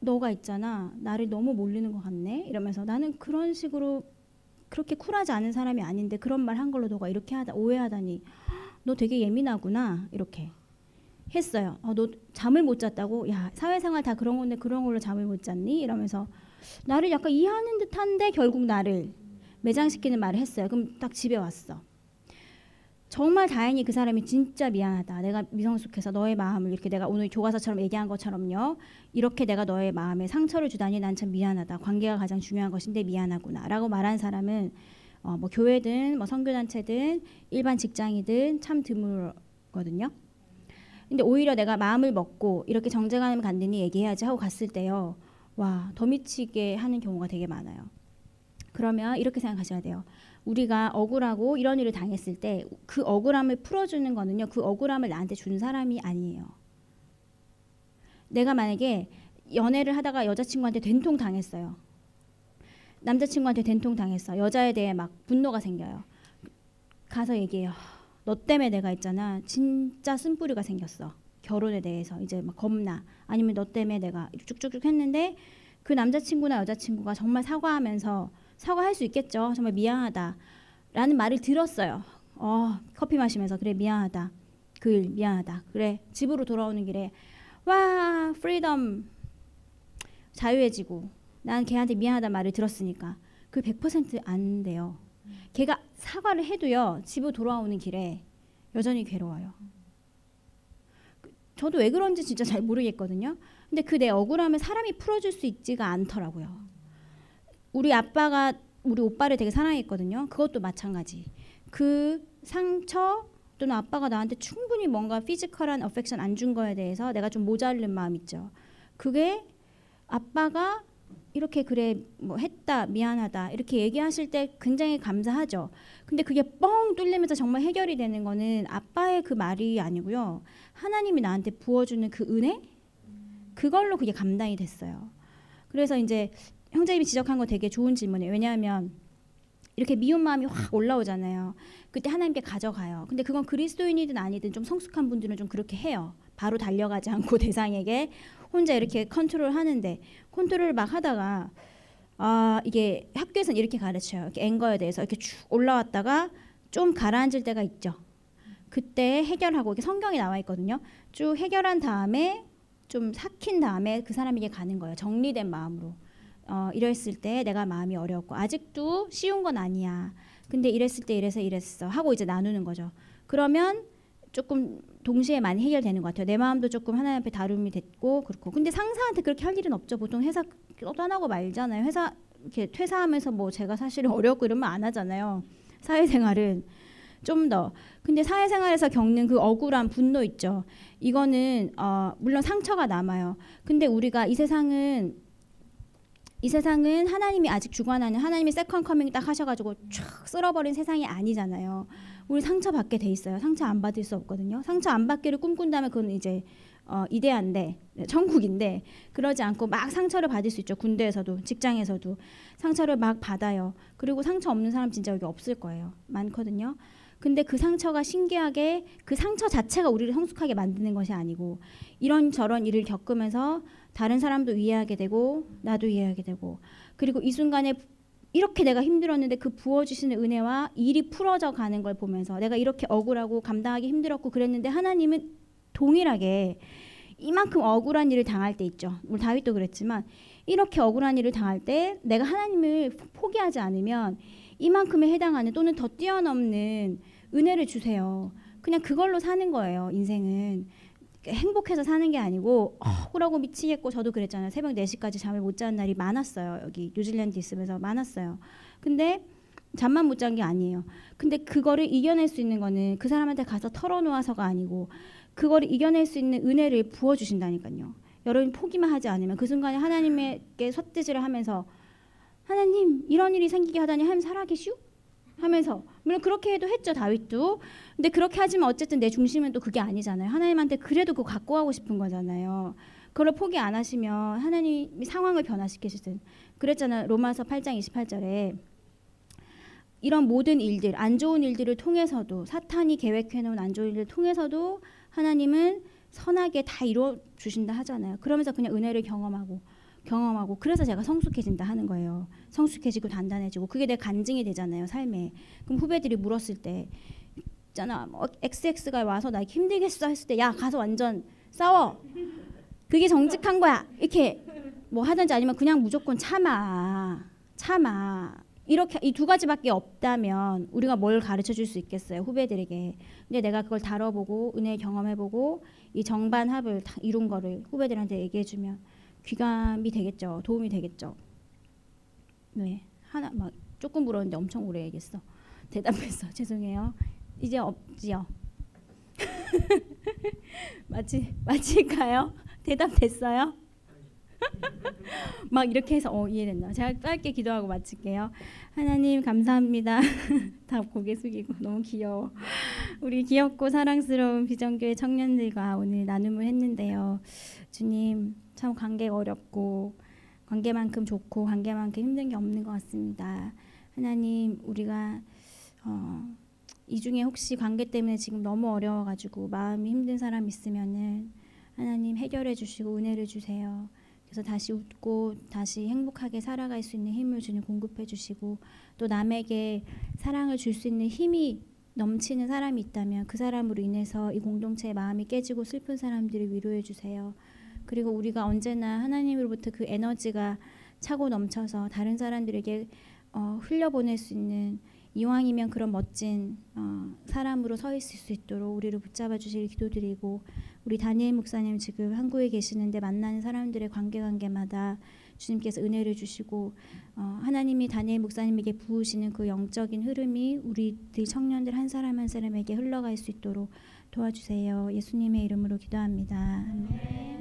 너가 있잖아. 나를 너무 몰리는 것 같네. 이러면서 나는 그런 식으로 그렇게 쿨하지 않은 사람이 아닌데 그런 말 한 걸로 너가 이렇게 오해하다니. 너 되게 예민하구나. 이렇게 했어요. 너 잠을 못 잤다고? 야, 사회생활 다 그런 건데 그런 걸로 잠을 못 잤니? 이러면서 나를 약간 이해하는 듯한데 결국 나를 매장시키는 말을 했어요. 그럼 딱 집에 왔어. 정말 다행히 그 사람이 진짜 미안하다. 내가 미성숙해서 너의 마음을 이렇게 내가 오늘 교과서처럼 얘기한 것처럼요. 이렇게 내가 너의 마음에 상처를 주다니 난 참 미안하다. 관계가 가장 중요한 것인데 미안하구나. 라고 말한 사람은 뭐 교회든 뭐 선교단체든 일반 직장이든 참 드물거든요. 근데 오히려 내가 마음을 먹고 이렇게 정제감을 갖느니 얘기해야지 하고 갔을 때요. 와, 더 미치게 하는 경우가 되게 많아요. 그러면 이렇게 생각하셔야 돼요. 우리가 억울하고 이런 일을 당했을 때 그 억울함을 풀어주는 거는요. 그 억울함을 나한테 준 사람이 아니에요. 내가 만약에 연애를 하다가 여자친구한테 된통 당했어요. 남자친구한테 된통 당했어. 여자에 대해 막 분노가 생겨요. 가서 얘기해요. 너 때문에 내가 있잖아. 진짜 쓴뿌리가 생겼어. 결혼에 대해서 이제 막 겁나. 아니면 너 때문에 내가 쭉쭉쭉 했는데 그 남자친구나 여자친구가 정말 사과하면서 사과할 수 있겠죠. 정말 미안하다 라는 말을 들었어요. 커피 마시면서 그래 미안하다. 그 일 미안하다. 그래 집으로 돌아오는 길에 와 프리덤 자유해지고 난 걔한테 미안하다 말을 들었으니까 그 100% 안 돼요. 걔가 사과를 해도요. 집으로 돌아오는 길에 여전히 괴로워요. 저도 왜 그런지 진짜 잘 모르겠거든요. 근데 그 내 억울함을 사람이 풀어줄 수 있지가 않더라고요. 우리 아빠가 우리 오빠를 되게 사랑했거든요. 그것도 마찬가지. 그 상처 또는 아빠가 나한테 충분히 뭔가 피지컬한 어펙션 안 준 거에 대해서 내가 좀 모자른 마음 있죠. 그게 아빠가 이렇게 그래 뭐 했다 미안하다 이렇게 얘기하실 때 굉장히 감사하죠. 근데 그게 뻥 뚫리면서 정말 해결이 되는 거는 아빠의 그 말이 아니고요. 하나님이 나한테 부어주는 그 은혜 그걸로 그게 감당이 됐어요. 그래서 이제 형제님이 지적한 거 되게 좋은 질문이에요. 왜냐하면 이렇게 미운 마음이 확 올라오잖아요. 그때 하나님께 가져가요. 근데 그건 그리스도인이든 아니든 좀 성숙한 분들은 좀 그렇게 해요. 바로 달려가지 않고 대상에게 혼자 이렇게 컨트롤 하는데, 컨트롤을 막 하다가 이게 학교에서는 이렇게 가르쳐요. 이렇게 앵거에 대해서 이렇게 쭉 올라왔다가 좀 가라앉을 때가 있죠. 그때 해결하고, 이게 성경에 나와 있거든요. 쭉 해결한 다음에 좀 삭힌 다음에 그 사람에게 가는 거예요. 정리된 마음으로. 이랬을 때 내가 마음이 어려웠고 아직도 쉬운 건 아니야. 근데 이랬을 때 이래서 이랬어 하고 이제 나누는 거죠. 그러면 조금 동시에 많이 해결되는 것 같아요. 내 마음도 조금 하나님 앞에 다룸이 됐고 그렇고. 근데 상사한테 그렇게 할 일은 없죠. 보통 회사 떠나고 말잖아요. 회사 이렇게 퇴사하면서 뭐 제가 사실 어렵고 이러면 안 하잖아요. 사회생활은 좀 더. 근데 사회생활에서 겪는 그 억울한 분노 있죠. 이거는 물론 상처가 남아요. 근데 우리가 이 세상은 하나님이 아직 주관하는, 하나님이 세컨 커밍 딱 하셔가지고 촥 쓸어버린 세상이 아니잖아요. 우리 상처 받게 돼 있어요. 상처 안 받을 수 없거든요. 상처 안 받기를 꿈꾼다면 그건 이제 이데아인데, 천국인데, 그러지 않고 막 상처를 받을 수 있죠. 군대에서도 직장에서도 상처를 막 받아요. 그리고 상처 없는 사람 진짜 여기 없을 거예요. 많거든요. 근데 그 상처가 신기하게 그 상처 자체가 우리를 성숙하게 만드는 것이 아니고, 이런저런 일을 겪으면서 다른 사람도 이해하게 되고 나도 이해하게 되고, 그리고 이 순간에 이렇게 내가 힘들었는데 그 부어주시는 은혜와 일이 풀어져 가는 걸 보면서 내가 이렇게 억울하고 감당하기 힘들었고 그랬는데 하나님은 동일하게 이만큼 억울한 일을 당할 때 있죠. 우리 다윗도 그랬지만 이렇게 억울한 일을 당할 때 내가 하나님을 포기하지 않으면 이만큼에 해당하는 또는 더 뛰어넘는 은혜를 주세요. 그냥 그걸로 사는 거예요. 인생은 행복해서 사는 게 아니고 억울하고 미치겠고, 저도 그랬잖아요. 새벽 4시까지 잠을 못 자는 날이 많았어요. 여기 뉴질랜드 있으면서 많았어요. 근데 잠만 못 잔 게 아니에요. 근데 그거를 이겨낼 수 있는 거는 그 사람한테 가서 털어놓아서가 아니고 그거를 이겨낼 수 있는 은혜를 부어주신다니까요. 여러분 포기만 하지 않으면 그 순간에 하나님께 삿대질을 하면서 하나님 이런 일이 생기게 하다니 하나님 살아계시오? 하면서, 물론 그렇게 해도 했죠. 다윗도. 근데 그렇게 하지만 어쨌든 내 중심은 또 그게 아니잖아요. 하나님한테 그래도 그거 갖고 가고 싶은 거잖아요. 그걸 포기 안 하시면 하나님이 상황을 변화시키시든. 그랬잖아요. 로마서 8장 28절에 이런 모든 일들, 안 좋은 일들을 통해서도, 사탄이 계획해놓은 안 좋은 일을 통해서도 하나님은 선하게 다 이루어 주신다 하잖아요. 그러면서 그냥 은혜를 경험하고 그래서 제가 성숙해진다 하는 거예요. 성숙해지고 단단해지고 그게 내 간증이 되잖아요, 삶에. 그럼 후배들이 물었을 때 있잖아, 뭐 XX가 와서 나 힘들겠어 했을 때 야 가서 완전 싸워. 그게 정직한 거야. 이렇게 뭐 하든지, 아니면 그냥 무조건 참아. 이렇게 이 두 가지밖에 없다면 우리가 뭘 가르쳐 줄 수 있겠어요, 후배들에게. 근데 내가 그걸 다뤄보고 은혜 경험해보고 이 정반합을 다 이룬 거를 후배들한테 얘기해주면 귀감이 되겠죠. 도움이 되겠죠. 네, 하나 막 조금 물었는데 엄청 오래 얘기했어. 대답했어. 죄송해요. 이제 없지요. 마칠까요? 대답됐어요? 막 이렇게 해서 이해된다. 제가 짧게 기도하고 마칠게요. 하나님 감사합니다. 다 고개 숙이고 너무 귀여워. 우리 귀엽고 사랑스러운 비전교회 청년들과 오늘 나눔을 했는데요. 주님, 참 관계가 어렵고 관계만큼 좋고 관계만큼 힘든 게 없는 것 같습니다. 하나님, 우리가 이 중에 혹시 관계 때문에 지금 너무 어려워가지고 마음이 힘든 사람 있으면은 하나님 해결해 주시고 은혜를 주세요. 그래서 다시 웃고 다시 행복하게 살아갈 수 있는 힘을 주님 공급해 주시고, 또 남에게 사랑을 줄 수 있는 힘이 넘치는 사람이 있다면 그 사람으로 인해서 이 공동체의 마음이 깨지고 슬픈 사람들을 위로해 주세요. 그리고 우리가 언제나 하나님으로부터 그 에너지가 차고 넘쳐서 다른 사람들에게 흘려보낼 수 있는, 이왕이면 그런 멋진 사람으로 서 있을 수 있도록 우리를 붙잡아 주시길 기도드리고, 우리 다니엘 목사님 지금 한국에 계시는데 만나는 사람들의 관계마다 주님께서 은혜를 주시고 하나님이 다니엘 목사님에게 부으시는 그 영적인 흐름이 우리들 청년들 한 사람 한 사람에게 흘러갈 수 있도록 도와주세요. 예수님의 이름으로 기도합니다. 아멘.